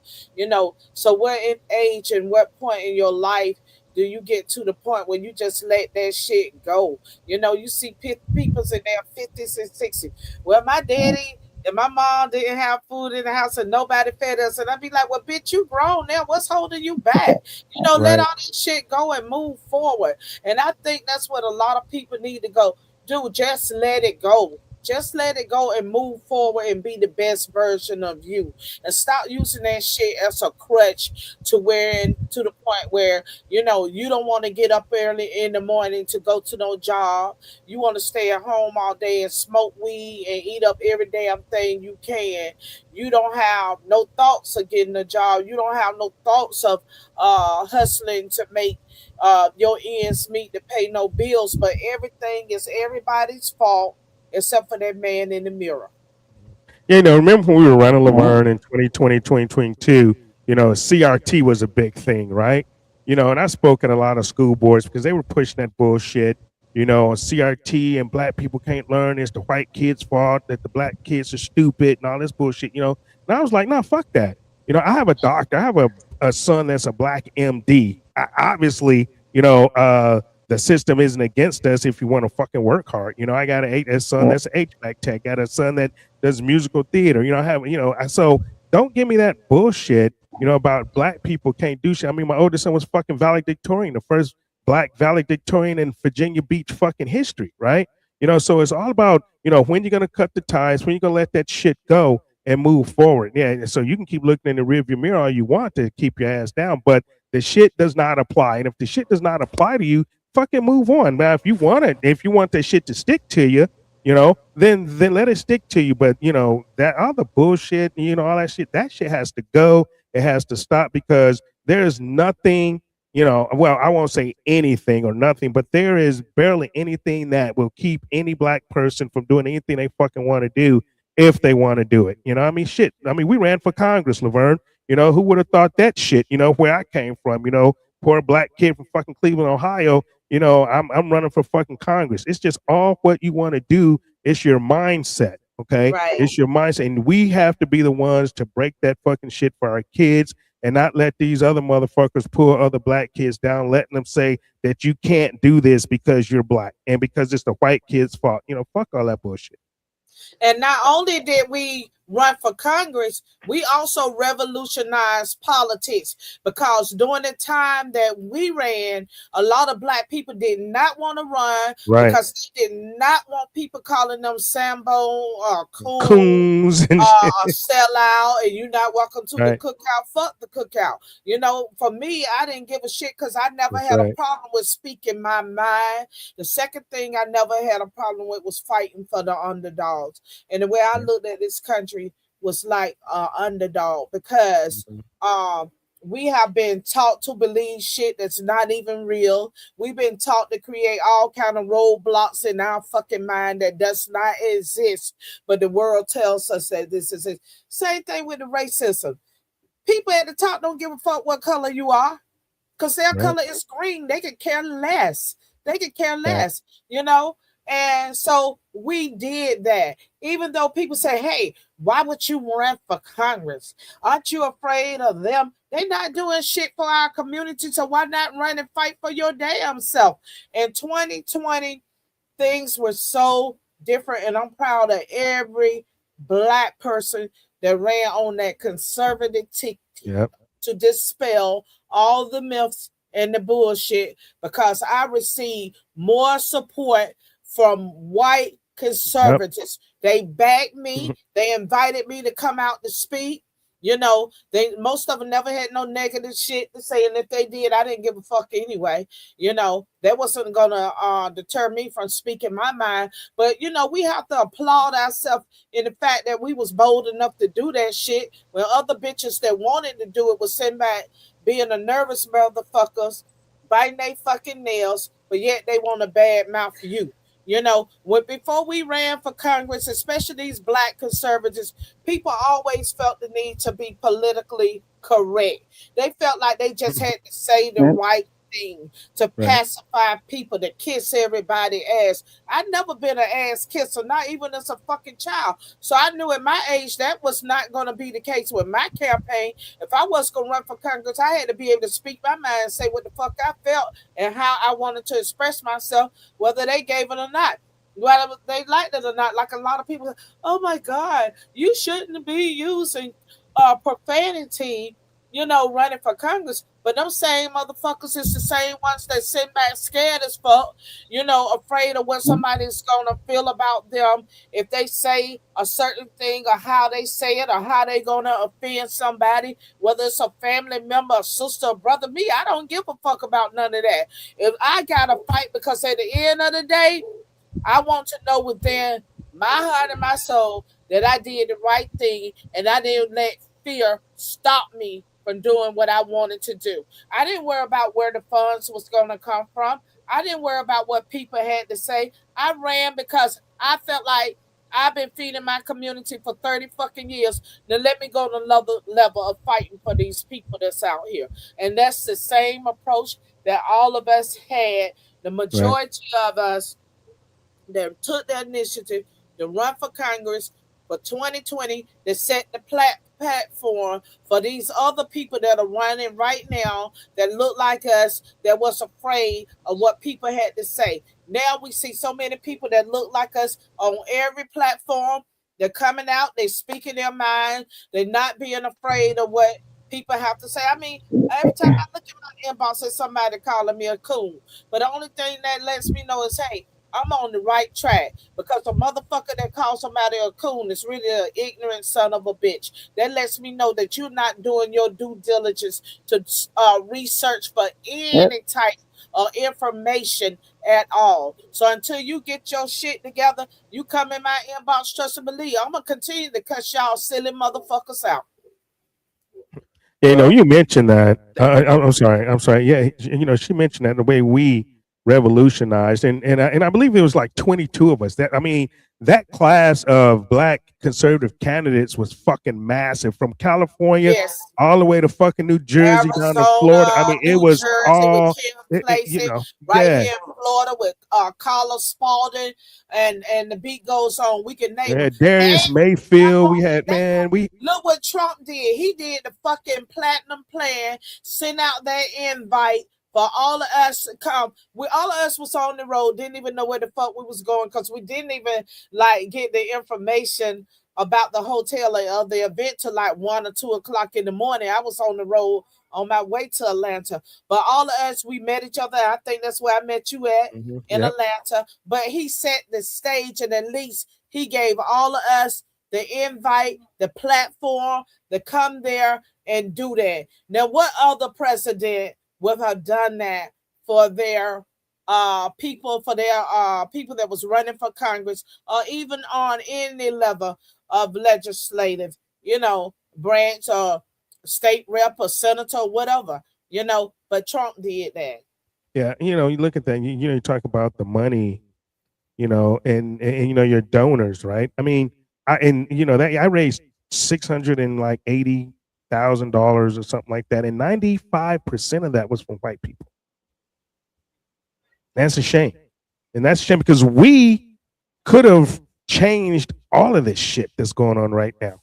So what in age and what point in your life do you get to the point where you just let that shit go? You see people in their 50s and 60s. Well, my daddy and my mom didn't have food in the house and nobody fed us. And I'd be like, well, bitch, you grown now. What's holding you back? Let all that shit go and move forward. And I think that's what a lot of people need to go do. Just let it go. Just let it go and move forward and be the best version of you. And stop using that shit as a crutch to the point where, you know, you don't want to get up early in the morning to go to no job. You want to stay at home all day and smoke weed and eat up every damn thing you can. You don't have no thoughts of getting a job. You don't have no thoughts of hustling to make your ends meet to pay no bills. But everything is everybody's fault except for that man in the mirror. Yeah, you know, remember when we were running Laverne in 2020, 2022, you know, CRT was a big thing, right? You know, and I spoke at a lot of school boards because they were pushing that bullshit. You know, CRT and black people can't learn. It's the white kids' fault that the black kids are stupid and all this bullshit, you know. And I was like, no, fuck that. You know, I have a doctor. I have a son that's a black MD. Obviously, you know, the system isn't against us if you want to fucking work hard. You know, I got a son that's an HVAC tech. Got a son that does musical theater. You know, I have, you know, so don't give me that bullshit, you know, about black people can't do shit. I mean, my oldest son was fucking valedictorian, the first black valedictorian in Virginia Beach fucking history, right? You know, so it's all about, you know, when you're gonna cut the ties, when you're gonna let that shit go and move forward. Yeah, so you can keep looking in the rearview mirror all you want to keep your ass down, but the shit does not apply. And if the shit does not apply to you, fucking move on. Now, if you want that shit to stick to you, you know, then let it stick to you. But you know, that all the bullshit, you know, all that shit has to go. It has to stop because there's nothing, you know, well, I won't say anything or nothing, but there is barely anything that will keep any black person from doing anything they fucking want to do if they want to do it. You know, I mean, shit. I mean, we ran for Congress, Laverne. You know, who would have thought that shit, you know, where I came from, you know, poor black kid from fucking Cleveland, Ohio. You know, I'm running for fucking Congress. It's just all what you want to do. It's your mindset, okay? Right. It's your mindset, and we have to be the ones to break that fucking shit for our kids, and not let these other motherfuckers pull other black kids down, letting them say that you can't do this because you're black and because it's the white kids' fault. You know, fuck all that bullshit. And not only did we run for Congress, we also revolutionized politics, because during the time that we ran, a lot of black people did not want to run, right, because they did not want people calling them Sambo or coons and sell out, and you're not welcome to right, the cookout. Fuck the cookout. You know, for me, I didn't give a shit because I never That's had right. a problem with speaking my mind. The second thing I never had a problem with was fighting for the underdogs. And the way I looked at this country was like underdog, because we have been taught to believe shit that's not even real. We've been taught to create all kind of roadblocks in our fucking mind that does not exist, but the world tells us that this is it. Same thing with the racism. People at the top don't give a fuck what color you are, because their color is green. They could care less. You know. And so we did that. Even though people say, hey, why would you run for Congress? Aren't you afraid of them? They're not doing shit for our community, so why not run and fight for your damn self? In 2020, things were so different, and I'm proud of every black person that ran on that conservative ticket to dispel all the myths and the bullshit, because I received more support from white conservatives. They backed me. They invited me to come out to speak. You know, most of them never had no negative shit to say, and if they did, I didn't give a fuck anyway. You know, that wasn't gonna deter me from speaking my mind. But you know, we have to applaud ourselves in the fact that we was bold enough to do that shit when other bitches that wanted to do it was sitting back being a nervous motherfuckers, biting their fucking nails, but yet they want a bad mouth for you. You know, before we ran for Congress, especially these black conservatives, people always felt the need to be politically correct. They felt like they just had to say the right thing to pacify people, to kiss everybody ass. I've never been an ass kisser, not even as a fucking child. So I knew at my age that was not going to be the case with my campaign. If I was going to run for Congress, I had to be able to speak my mind and say what the fuck I felt and how I wanted to express myself, whether they gave it or not. Whether they liked it or not. Like a lot of people, oh my God, you shouldn't be using profanity you know, running for Congress. But them same motherfuckers is the same ones that sit back scared as fuck, you know, afraid of what somebody's gonna feel about them if they say a certain thing, or how they say it, or how they gonna offend somebody, whether it's a family member, a sister, or brother. Me, I don't give a fuck about none of that. If I gotta fight, because at the end of the day, I want to know within my heart and my soul that I did the right thing, and I didn't let fear stop me from doing what I wanted to do. I didn't worry about where the funds was going to come from. I didn't worry about what people had to say. I ran because I felt like I've been feeding my community for 30 fucking years. Now let me go to another level of fighting for these people that's out here. And that's the same approach that all of us had. The majority of us that took the initiative to run for Congress for 2020, that set the platform for these other people that are running right now that look like us, that was afraid of what people had to say. Now we see so many people that look like us on every platform. They're coming out, they're speaking their mind, they're not being afraid of what people have to say. I mean, every time I look at my inbox, there's somebody calling me a coon. But the only thing that lets me know is, hey, I'm on the right track, because a motherfucker that calls somebody a coon is really an ignorant son of a bitch. That lets me know that you're not doing your due diligence to research for any type of information at all. So until you get your shit together, you come in my inbox, trust and believe, I'm going to continue to cuss y'all silly motherfuckers out. You know, you mentioned that. I'm sorry. Yeah, you know, she mentioned that the way we revolutionized, and I believe it was like 22 of us. That, I mean, that class of black conservative candidates was fucking massive, from California all the way to fucking New Jersey, Arizona, down to Florida. I mean, it New was Jersey all, with Kim you know, right here in Florida with Carlos Spalding, and the beat goes on. We can name it. Darius Mayfield. We had, man, we look what Trump did. He did the fucking platinum plan, sent out that invite for all of us to come. All of us was on the road, didn't even know where the fuck we was going, because we didn't even like get the information about the hotel or the event till like 1 or 2 o'clock in the morning. I was on the road on my way to Atlanta. But all of us, we met each other. I think that's where I met you at, in Atlanta. But he set the stage, and at least he gave all of us the invite, the platform to come there and do that. Now, what other president would have done that for their people, people that was running for Congress, or even on any level of legislative, you know, branch, or state rep, or senator, or whatever, you know? But Trump did that. Yeah, you know, you look at that. You know, you talk about the money, you know, and you know, your donors, right? I mean, you know, that I raised $680,000 or something like that, and 95% of that was from white people. That's a shame, and that's a shame, because we could have changed all of this shit that's going on right now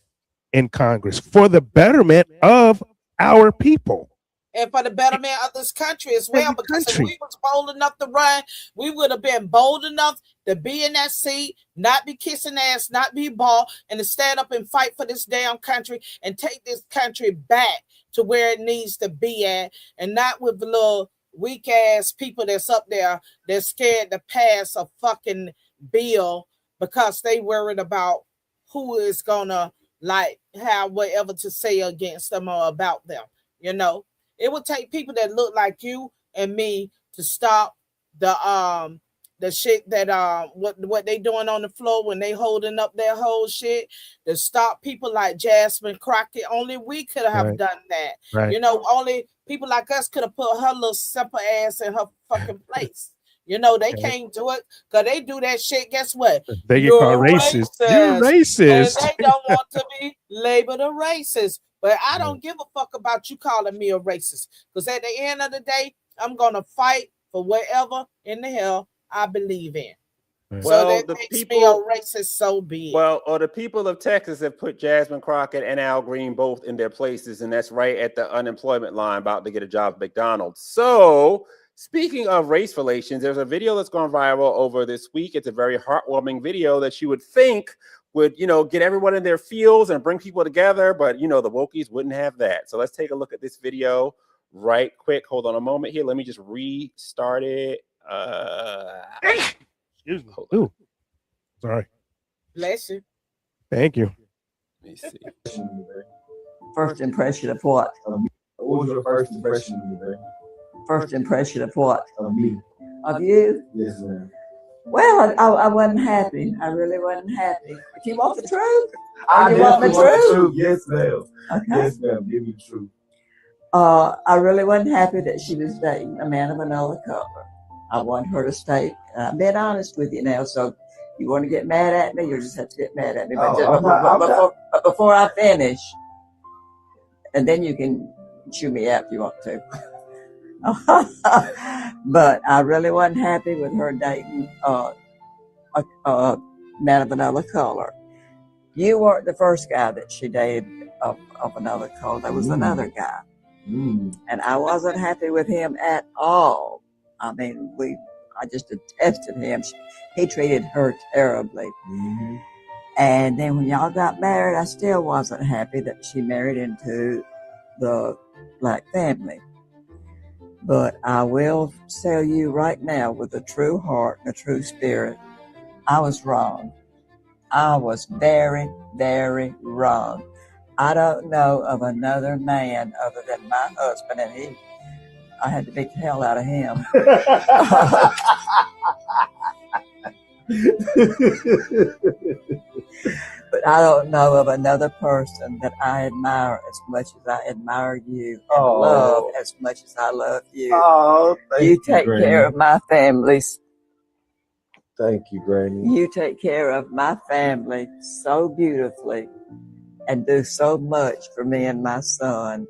in Congress for the betterment of our people. And for the betterment of this country as well, because if we was bold enough to run, we would have been bold enough to be in that seat, not be kissing ass, not be bald, and to stand up and fight for this damn country and take this country back to where it needs to be at, and not with the little weak ass people that's up there that's scared to pass a fucking bill because they worried about who is gonna like have whatever to say against them or about them. You know, it would take people that look like you and me to stop the shit that what they doing on the floor when they holding up their whole shit, to stop people like Jasmine Crockett. Only we could have done that. You know, only people like us could have put her little simple ass in her fucking place. You know, they can't do it because they do that shit. Guess what? They get called racist. You're racist. And they don't want to be labeled a racist. But I don't give a fuck about you calling me a racist, because at the end of the day, I'm going to fight for whatever in the hell I believe in. Well, so that the makes people, me a racist so be it. Well, or the people of Texas have put Jasmine Crockett and Al Green both in their places, and that's right at the unemployment line, about to get a job at McDonald's. So, speaking of race relations, there's a video that's gone viral over this week. It's a very heartwarming video that you would think would, you know, get everyone in their fields and bring people together. But, you know, the wokies wouldn't have that. So let's take a look at this video right quick. Hold on a moment here. Let me just restart it. Excuse me. Ooh. Sorry. Bless you. Thank you. Let me see. First impression of what? What was your first impression of me, babe? First impression of what? Of me. Of you? Yes, ma'am. Well, I wasn't happy. I really wasn't happy. But you want the truth? I You want the truth? Yes, ma'am. Okay. Yes, ma'am. Give me the truth. I really wasn't happy that she was dating a man of another color. I want her to stay. I'm being honest with you now, so you want to get mad at me, you just have to get mad at me. But before I finish, and then you can chew me out if you want to. But I really wasn't happy with her dating a man of another color. You weren't the first guy that she dated of another color. There was another guy. And I wasn't happy with him at all. I mean, I just detested him. He treated her terribly. And then when y'all got married, I still wasn't happy that she married into the black family. But I will tell you right now, with a true heart and a true spirit, I was wrong. I was very, very wrong. I don't know of another man other than my husband, and I had to beat the hell out of him. But I don't know of another person that I admire as much as I admire you, and love as much as I love you. You take care of my families. Thank you, Granny. You take care of my family so beautifully and do so much for me and my son.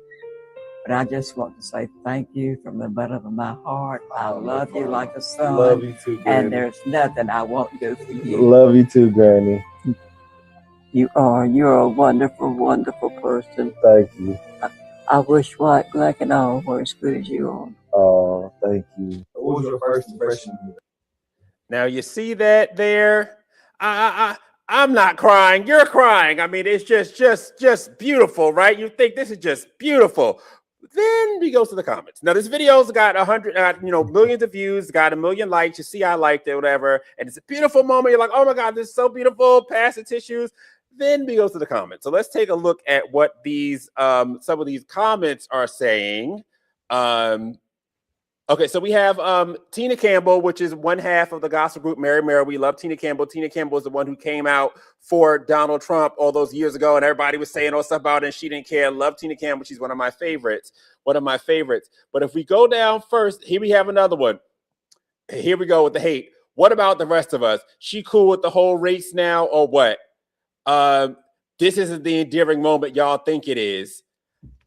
But I just want to say thank you from the bottom of my heart. I love you like a son. Love you too, Granny. And there's nothing I won't do for you. Love you too, Granny. You're a wonderful, wonderful person. Thank you. I wish white, black, and all were as good as you are. Oh, thank you. What was your first impression of me? Now you see that there. I'm not crying. You're crying. I mean, it's just beautiful, right? You think this is just beautiful. Then we go to the comments. Now this video's got 100, millions of views, got 1 million likes. You see, I liked it, whatever, and it's a beautiful moment. You're like, oh my God, this is so beautiful. Pass the tissues. Then we go to the comments. So let's take a look at what these some of these comments are saying. Okay, so we have Tina Campbell, which is one half of the gospel group Mary Mary. We love Tina Campbell. Tina Campbell is the one who came out for Donald Trump all those years ago, and everybody was saying all stuff about it, and she didn't care. Love Tina Campbell. She's one of my favorites. One of my favorites. But if we go down first, here we have another one. Here we go with the hate. What about the rest of us? She cool with the whole race now, or what? This isn't the endearing moment y'all think it is.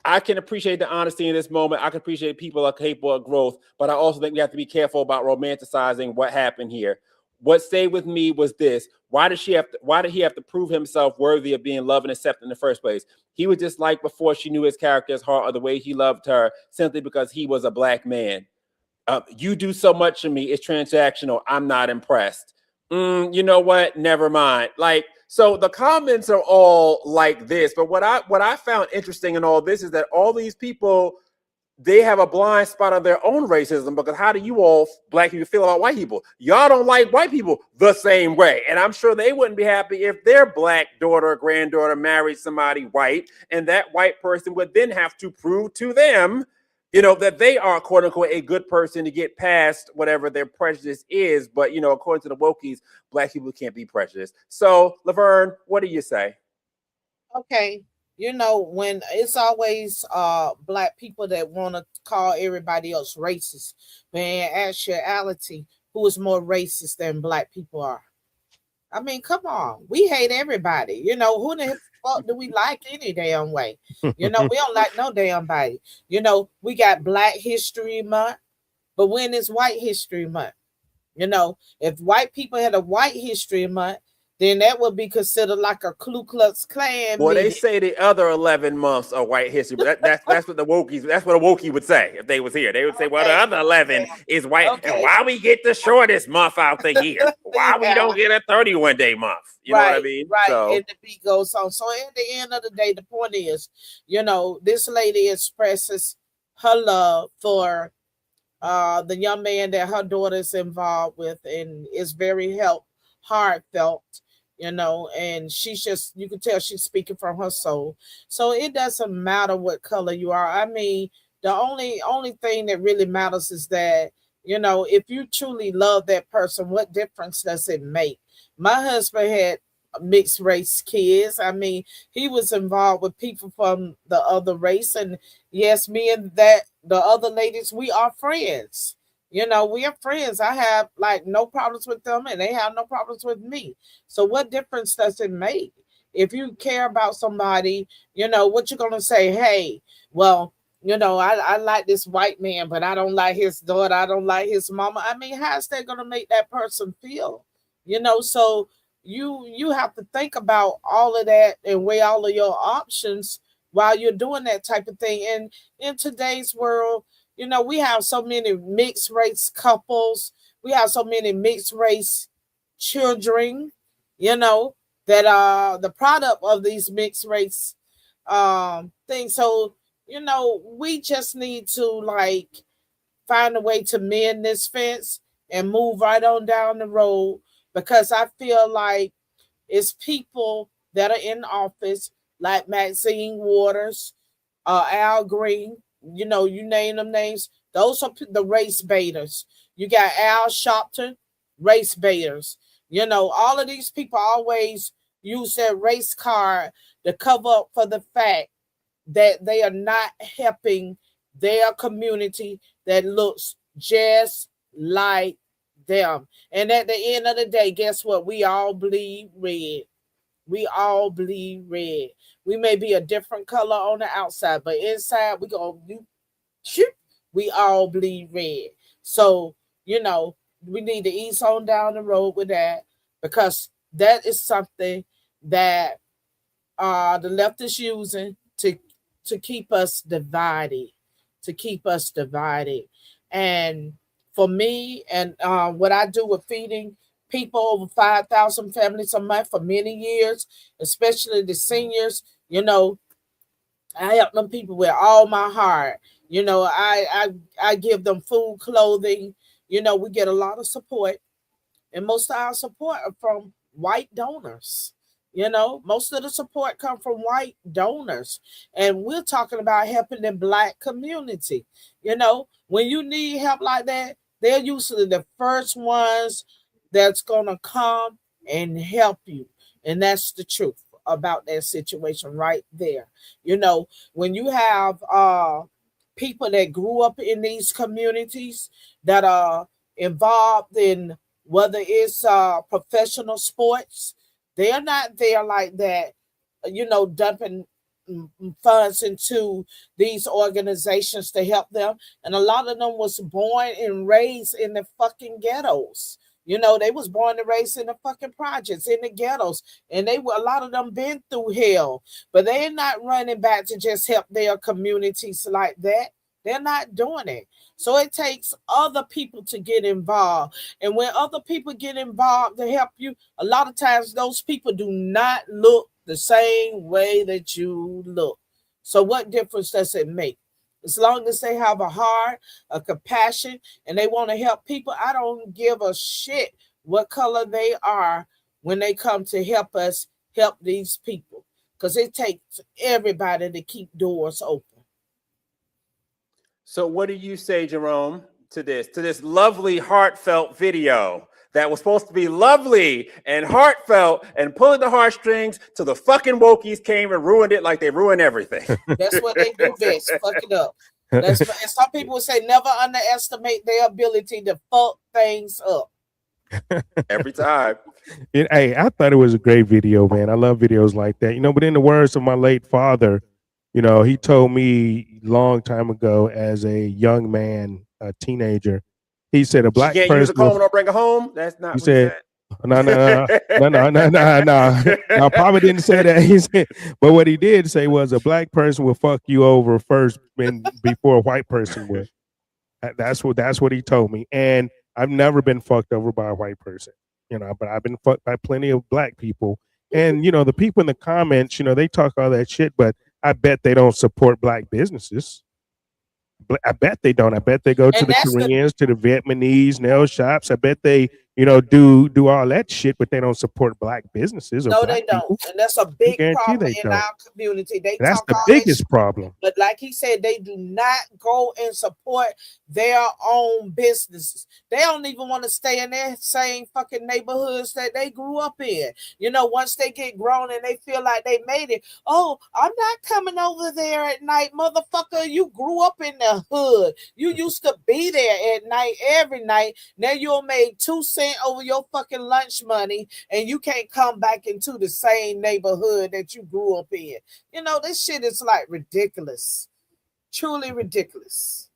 I can appreciate the honesty in this moment. I can appreciate people are capable of growth, but I also think we have to be careful about romanticizing what happened here. What stayed with me was this. Why did he have to prove himself worthy of being loved and accepted in the first place? He was just like before she knew his character's heart or the way he loved her simply because he was a black man. You do so much for me. It's transactional. I'm not impressed. You know what? Never mind. So the comments are all like this, but what I found interesting in all this is that all these people, they have a blind spot on their own racism, because how do you all black people feel about white people? Y'all don't like white people the same way. And I'm sure they wouldn't be happy if their black daughter or granddaughter married somebody white, and that white person would then have to prove to them, that they are, quote unquote, a good person to get past whatever their prejudice is. But, according to the wokies, black people can't be prejudiced. So, Laverne, what do you say? Okay. When it's always black people that want to call everybody else racist, but in actuality, who is more racist than black people are? I mean, come on. We hate everybody. Who the fuck do we like any damn way? We don't like no damn body. We got Black History Month, but when is White History Month? If white people had a White History Month, then that would be considered like a Ku Klux Klan Well, they meeting. say the other 11 months are white history, but that's what the wokies, that's what a wokie would say if they was here. They would say, well, the other 11 is white, and why we get the shortest month out the year? Why we don't get a 31-day month? You know what I mean? Right. So, And the beat goes on. So at the end of the day, the point is, you know, this lady expresses her love for the young man that her daughter is involved with, and it's very heartfelt, you know, and she's just, you can tell she's speaking from her soul. So it doesn't matter what color you are. I mean, the only thing that really matters is that, you know, if you truly love that person, what difference does it make? My husband had mixed race kids. I mean, he was involved with people from the other race, and yes, me and that the other ladies, we are friends. You know, we are friends. I have like no problems with them, and they have no problems with me. So what difference does it make? If you care about somebody, you know, what you're gonna say, hey, well, you know, I like this white man, but I don't like his daughter, I don't like his mama. I mean, how's that gonna make that person feel? You know, so you have to think about all of that and weigh all of your options while you're doing that type of thing. And in today's world, you know, we have so many mixed race couples, we have so many mixed race children, you know, that are the product of these mixed race things. So, you know, we just need to like find a way to mend this fence and move right on down the road, because I feel like it's people that are in office like Maxine Waters, Al Green, you know, you name them names. Those are the race baiters. You got Al Sharpton, race baiters. You know, all of these people always use their race card to cover up for the fact that they are not helping their community that looks just like them. And at the end of the day, guess what? We all bleed red. We all bleed red. We may be a different color on the outside, but inside we all bleed red. So, you know, we need to ease on down the road with that, because that is something that the left is using to keep us divided, And for me, and what I do with feeding people, over 5,000 families a month for many years, especially the seniors, you know, I help them people with all my heart. You know, I give them food, clothing. You know, we get a lot of support, and most of our support are from white donors. You know, most of the support come from white donors, and we're talking about helping the Black community. You know, when you need help like that, they're usually the first ones that's gonna come and help you, and that's the truth about that situation right there. You know, when you have people that grew up in these communities that are involved in whether it's professional sports, they're not there like that, you know, dumping funds into these organizations to help them. And a lot of them was born and raised in the fucking ghettos. You know, they was born and raised in the fucking projects, in the ghettos. And they were, a lot of them been through hell. But they're not running back to just help their communities like that. They're not doing it. So it takes other people to get involved. And when other people get involved to help you, a lot of times those people do not look the same way that you look. So what difference does it make? As long as they have a heart, a compassion, and they want to help people, I don't give a shit what color they are when they come to help us help these people. Because it takes everybody to keep doors open. So what do you say, Jerome, to this lovely, heartfelt video that was supposed to be lovely and heartfelt and pulling the heartstrings, till the fucking wokies came and ruined it like they ruin everything? That's what they do best, fuck it up. And some people would say never underestimate their ability to fuck things up. Every time. Hey, I thought it was a great video, man. I love videos like that. You know, but in the words of my late father, you know, he told me long time ago as a young man, a teenager, he said a black She can't person use a comb or bring her home. That's not he what said. No, Papa didn't say that. He said, but what he did say was a black person will fuck you over first before a white person would. That's what he told me. And I've never been fucked over by a white person, but I've been fucked by plenty of black people. And the people in the comments, they talk all that shit, but I bet they don't support black businesses. I bet they don't. I bet they go to the Koreans, to the Vietnamese nail shops. I bet they, do all that shit, but they don't support black businesses. No, they don't. People. And that's a big problem in our community. That's the biggest problem. But like he said, they do not go and support their own businesses. They don't even want to stay in their same fucking neighborhoods that they grew up in. Once they get grown and they feel like they made it, oh, I'm not coming over there at night, motherfucker. You grew up in the hood. You used to be there at night, every night. Now you'll make 2 cents over your fucking lunch money, and you can't come back into the same neighborhood that you grew up in. This shit is like ridiculous. Truly ridiculous.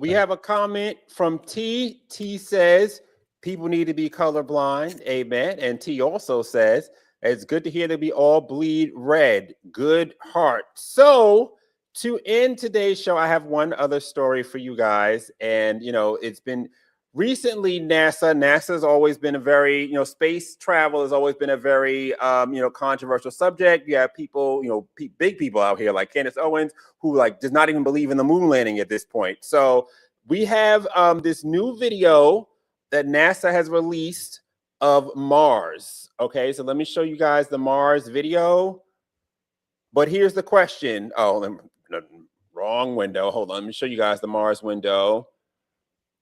We have a comment from T. T says people need to be colorblind. Amen. And T also says it's good to hear that we all bleed red. Good heart. So to end today's show, I have one other story for you guys. And, it's been recently NASA's always been a very, space travel has always been a very, controversial subject. You have people, big people out here like Candace Owens, who does not even believe in the moon landing at this point. So we have this new video that NASA has released of Mars. Okay, so let me show you guys the Mars video. But here's the question. Oh, wrong window. Hold on, let me show you guys the Mars window.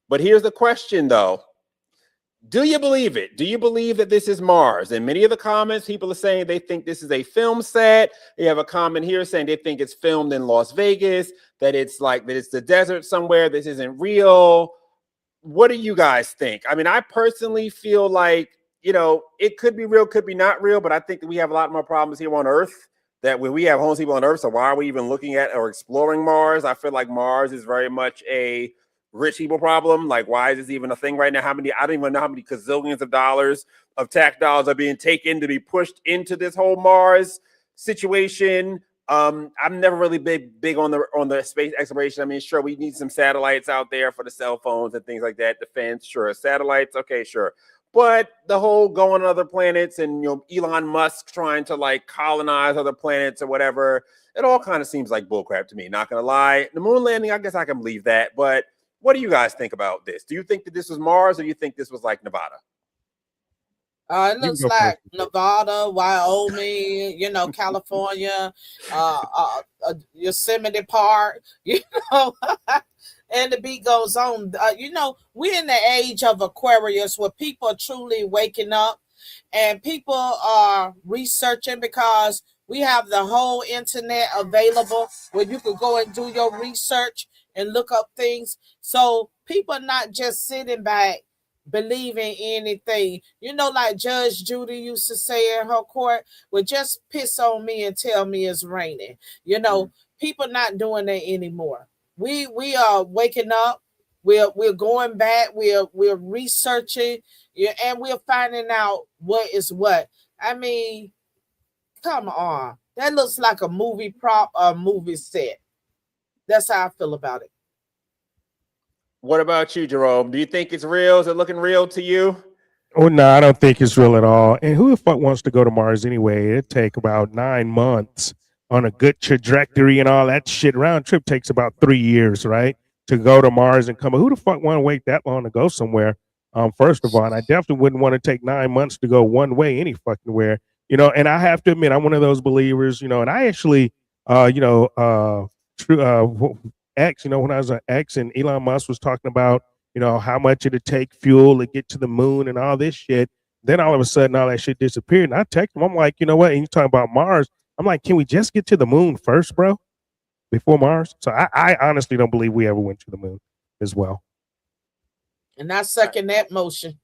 But here's the question, though. Do you believe it? Do you believe that this is Mars? And many of the comments, people are saying they think this is a film set. They have a comment here saying they think it's filmed in Las Vegas, that it's the desert somewhere. This isn't real. What do you guys think? I mean, I personally feel like, it could be real, could be not real, but I think that we have a lot more problems here on Earth, that when we have homeless people on Earth, so why are we even looking at or exploring Mars? I feel like Mars is very much a rich people problem. Like, why is this even a thing right now? I don't even know how many gazillions of dollars of tax dollars are being taken to be pushed into this whole Mars situation. I'm never really big on the space exploration. I mean, sure, we need some satellites out there for the cell phones and things like that. Defense, sure. Satellites, okay, sure. But the whole going on other planets and Elon Musk trying to colonize other planets or whatever, it all kind of seems like bullcrap to me. Not gonna lie. The moon landing, I guess I can believe that, but what do you guys think about this? Do you think that this was Mars, or do you think this was like Nevada? It looks like Nevada, Wyoming, California, Yosemite Park, and the beat goes on. We're in the age of Aquarius where people are truly waking up and people are researching, because we have the whole internet available where you could go and do your research and look up things. So people are not just sitting back believing anything. Like Judge Judy used to say in her court, well, just piss on me and tell me it's raining. People not doing that anymore. We are waking up. We're going back. We're researching, and we're finding out what is what. I mean, come on. That looks like a movie prop or a movie set. That's how I feel about it. What about you, Jerome? Do you think it's real? Is it looking real to you? Oh, no, I don't think it's real at all. And who the fuck wants to go to Mars anyway? It'd take about 9 months on a good trajectory and all that shit. Round trip takes about 3 years, right? To go to Mars and come. Who the fuck want to wait that long to go somewhere? First of all, and I definitely wouldn't want to take 9 months to go one way any fucking where. And I have to admit, I'm one of those believers, and I actually, X, when I was on X and Elon Musk was talking about, how much it'd take fuel to get to the moon and all this shit. Then all of a sudden, all that shit disappeared. And I texted him, I'm like, you know what? And you talking about Mars. I'm like, can we just get to the moon first, bro? Before Mars? So I honestly don't believe we ever went to the moon as well. And I second that motion.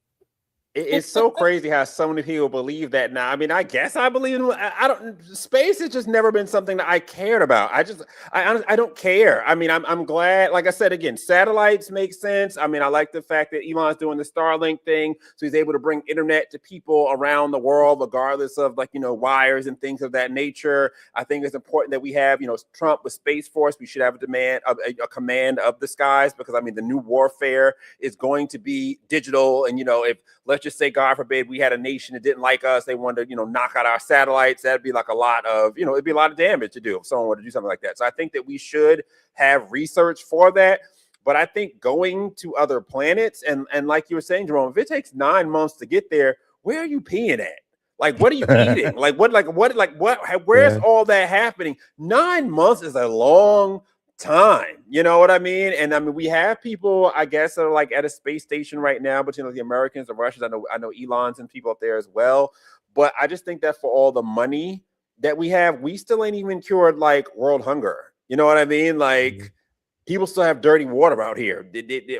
It's so crazy how so many people believe that now. I mean, I guess I believe in. I don't. Space has just never been something that I cared about. I don't care. I mean, I'm glad. Like I said again, satellites make sense. I mean, I like the fact that Elon's doing the Starlink thing, so he's able to bring internet to people around the world, regardless of wires and things of that nature. I think it's important that we have Trump with Space Force. We should have a command of the skies, because I mean the new warfare is going to be digital, and if let's just say, God forbid, we had a nation that didn't like us, they wanted to, knock out our satellites, that'd be like a lot of, it'd be a lot of damage to do if someone wanted to do something like that. So I think that we should have research for that. But I think going to other planets, and like you were saying, Jerome, if it takes 9 months to get there, where are you peeing at? Like, what are you eating? Where's all that happening? 9 months is a long time, you know what I mean? And I mean, we have people, I guess, that are like at a space station right now between the Americans, the Russians. I know Elon's and people up there as well. But I just think that for all the money that we have, we still ain't even cured like world hunger. You know what I mean? Like, people still have dirty water out here.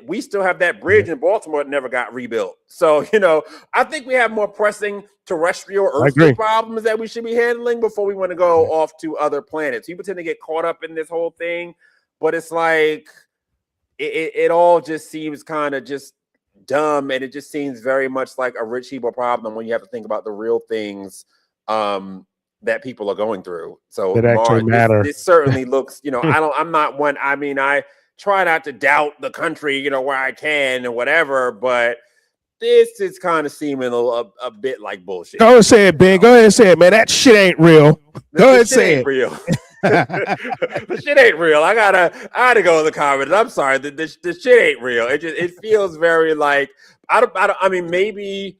We still have that bridge in Baltimore that never got rebuilt. So, I think we have more pressing terrestrial earthly problems that we should be handling before we want to go off to other planets. People tend to get caught up in this whole thing, but it's like it all just seems kind of just dumb, and it just seems very much like a rich people problem when you have to think about the real things that people are going through. So that actually matter. This certainly looks, I'm not one. I mean, I try not to doubt the country, where I can and whatever, but this is kind of seeming a bit like bullshit. Go ahead and say it, Ben. Go ahead and say it, man. That shit ain't real. Go ahead and say it. Real. The shit ain't real. I gotta go in the comments. I'm sorry. The shit ain't real. It feels very like I mean, maybe.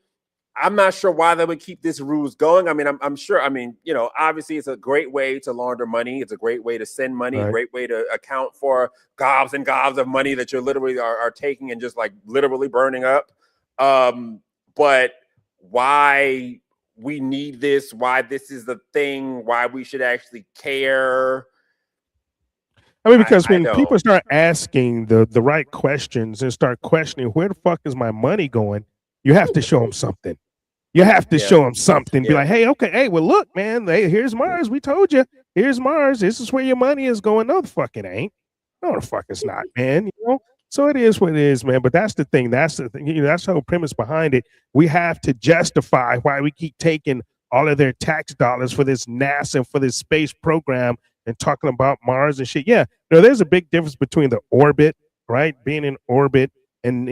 I'm not sure why they would keep this ruse going. I mean, I'm sure. I mean, obviously it's a great way to launder money. It's a great way to send money, a great way to account for gobs and gobs of money that you're literally are taking and just like literally burning up. But why we need this, why this is the thing, why we should actually care. I mean, because when people start asking the right questions and start questioning where the fuck is my money going, you have to show them something. You have to show them something. Be like, hey, okay, hey, well, look, man, here's Mars. We told you. Here's Mars. This is where your money is going. No, the fuck it ain't. No, the fuck it's not, man. So it is what it is, man. But that's the thing. That's the thing. That's the whole premise behind it. We have to justify why we keep taking all of their tax dollars for this NASA and for this space program and talking about Mars and shit. Yeah, there's a big difference between the orbit, right? Being in orbit and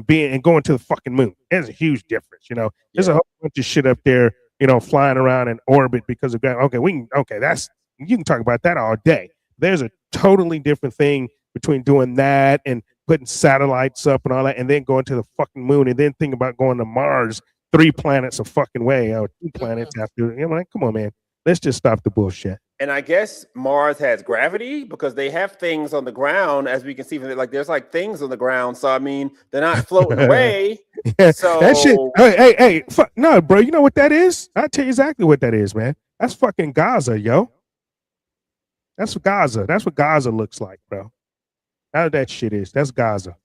being and going to the fucking moon. There's a huge difference. There's a whole bunch of shit up there, flying around in orbit because of that. Okay, that's, you can talk about that all day. There's a totally different thing between doing that and putting satellites up and all that, and then going to the fucking moon, and then thinking about going to Mars 3 planets a fucking way, or 2 planets after. Like, come on, man. Let's just stop the bullshit. And I guess Mars has gravity because they have things on the ground, as we can see from it. Like, there's like things on the ground. So I mean, they're not floating away. So that shit. Hey, fuck, no, bro. You know what that is? I'll tell you exactly what that is, man. That's fucking Gaza, yo. That's Gaza. That's what Gaza looks like, bro. How that shit is. That's Gaza.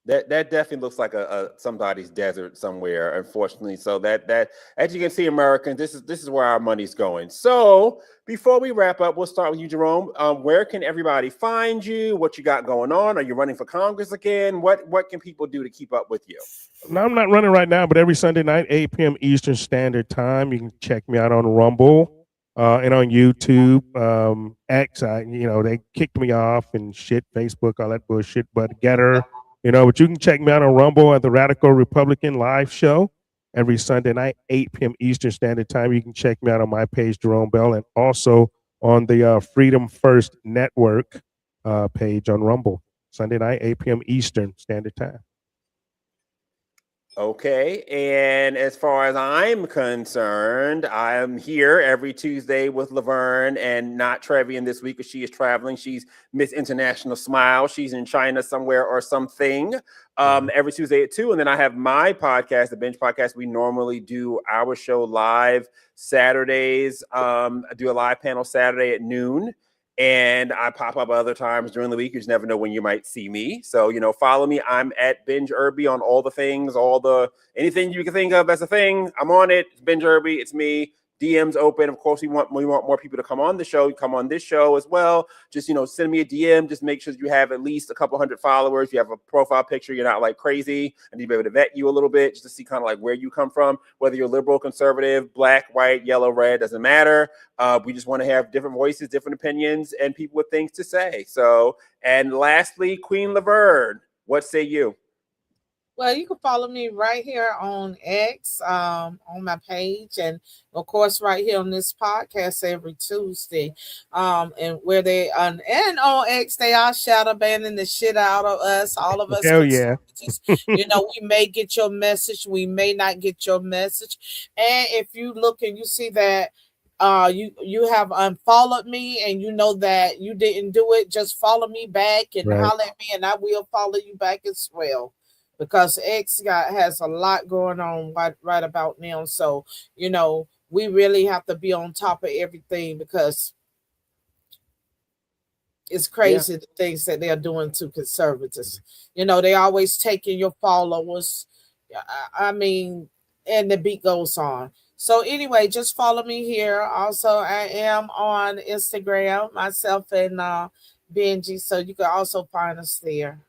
That definitely looks like a somebody's desert somewhere, unfortunately. So that as you can see, Americans, this is where our money's going. So before we wrap up, we'll start with you, Jerome. Where can everybody find you? What you got going on? Are you running for Congress again? What can people do to keep up with you? No, I'm not running right now, but every Sunday night, 8 p.m. Eastern Standard Time, you can check me out on Rumble and on YouTube. X, they kicked me off and shit, Facebook, all that bullshit, but Getter. But you can check me out on Rumble at the Radical Republican live show every Sunday night, 8 p.m. Eastern Standard Time. You can check me out on my page, Jerome Bell, and also on the Freedom First Network page on Rumble, Sunday night, 8 p.m. Eastern Standard Time. Okay, and as far as I'm concerned, I am here every Tuesday with Laverne and not Trevian this week because she is traveling. She's Miss International Smile. She's in China somewhere or something. Every Tuesday at 2, and then I have my podcast, the Bench Podcast. We normally do our show live Saturdays. I do a live panel Saturday at noon. And I pop up other times during the week. You just never know when you might see me. So, you know, follow me. I'm at Binge Irby on all the things, anything you can think of as a thing. I'm on it. It's Binge Irby. It's me. DMs open. Of course, we want more people to come on the show. Come on this show as well. Just, you know, send me a DM. Just make sure you have at least a couple hundred followers. You have a profile picture. You're not like crazy. I need to be able to vet you a little bit just to see kind of like where you come from, whether you're liberal, conservative, black, white, yellow, red, doesn't matter. We just want to have different voices, different opinions, and people with things to say. So, and lastly, Queen Laverne, what say you? Well, you can follow me right here on X, on my page, and of course, right here on this podcast every Tuesday. And where and on X, they are shadow banning the shit out of us, all of us. Hell yeah. You know, we may get your message, we may not get your message. And if you look and you see that you have unfollowed me and you know that you didn't do it, just follow me back and holler at me, and I will follow you back as well. Because X has a lot going on right about now. So, you know, we really have to be on top of everything because it's crazy the things that they're doing to conservatives. You know, they always taking your followers. I mean, and the beat goes on. So anyway, just follow me here. Also, I am on Instagram, myself and Benji. So you can also find us there.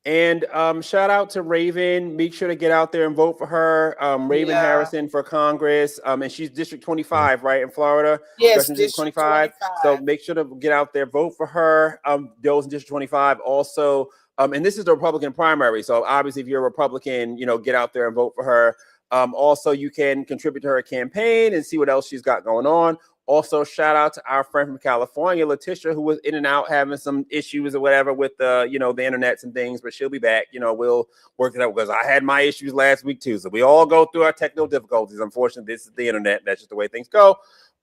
And shout out to Raven. Make sure to get out there and vote for her. Raven Harrison for Congress. And she's District 25, right, in Florida? Yes, District 25. So make sure to get out there, vote for her. Those in District 25 also. And this is the Republican primary. So obviously, if you're a Republican, you know, get out there and vote for her. Also, you can contribute to her campaign and see what else she's got going on. Also, shout out to our friend from California, Letitia, who was in and out having some issues or whatever with the, you know, the internets and things, but she'll be back. You know, we'll work it out because I had my issues last week too. So we all go through our technical difficulties. Unfortunately, this is the internet. That's just the way things go.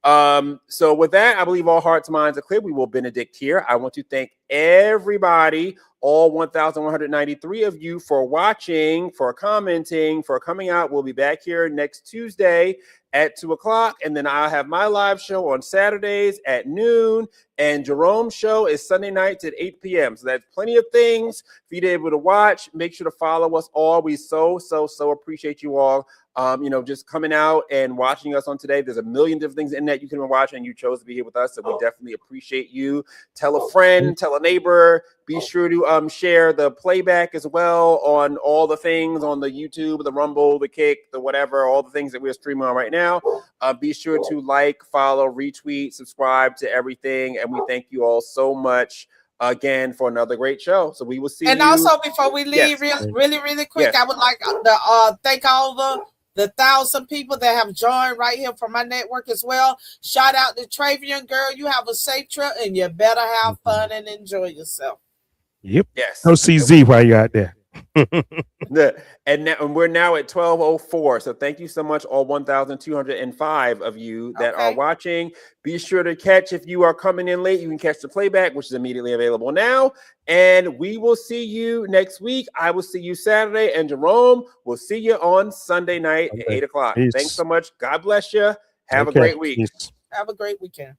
So with that, I believe all hearts and minds are clear. We will benedict here. I want to thank everybody, all 1,193 of you, for watching, for commenting, for coming out. We'll be back here next Tuesday at 2:00, and then I'll have my live show on Saturdays at noon, and Jerome's show is Sunday nights at 8 p.m. So that's plenty of things for you to be able to watch. Make sure to follow us all. We so appreciate you all. You know, just coming out and watching us on today. There's a million different things in that you can watch, and you chose to be here with us, so we definitely appreciate you. Tell a friend, tell a neighbor. Be sure to share the playback as well on all the things on the YouTube, the Rumble, the Kick, the whatever, all the things that we're streaming on right now. Be sure to like, follow, retweet, subscribe to everything, and we thank you all so much again for another great show. So we will see you. And also, before we leave, really quick, I would like to thank all the 1,000 people that have joined right here from my network as well. Shout out to Travian, girl. You have a safe trip, and you better have fun and enjoy yourself. Yep. Yes. Go see Z while you're out there. And we're now at 12:04. So thank you so much, all 1,205 of you that are watching. Be sure to catch, if you are coming in late, you can catch the playback, which is immediately available now. And we will see you next week. I will see you Saturday, and Jerome will see you on Sunday night at 8:00. Peace. Thanks so much. God bless you. Have a great week. Have a great weekend.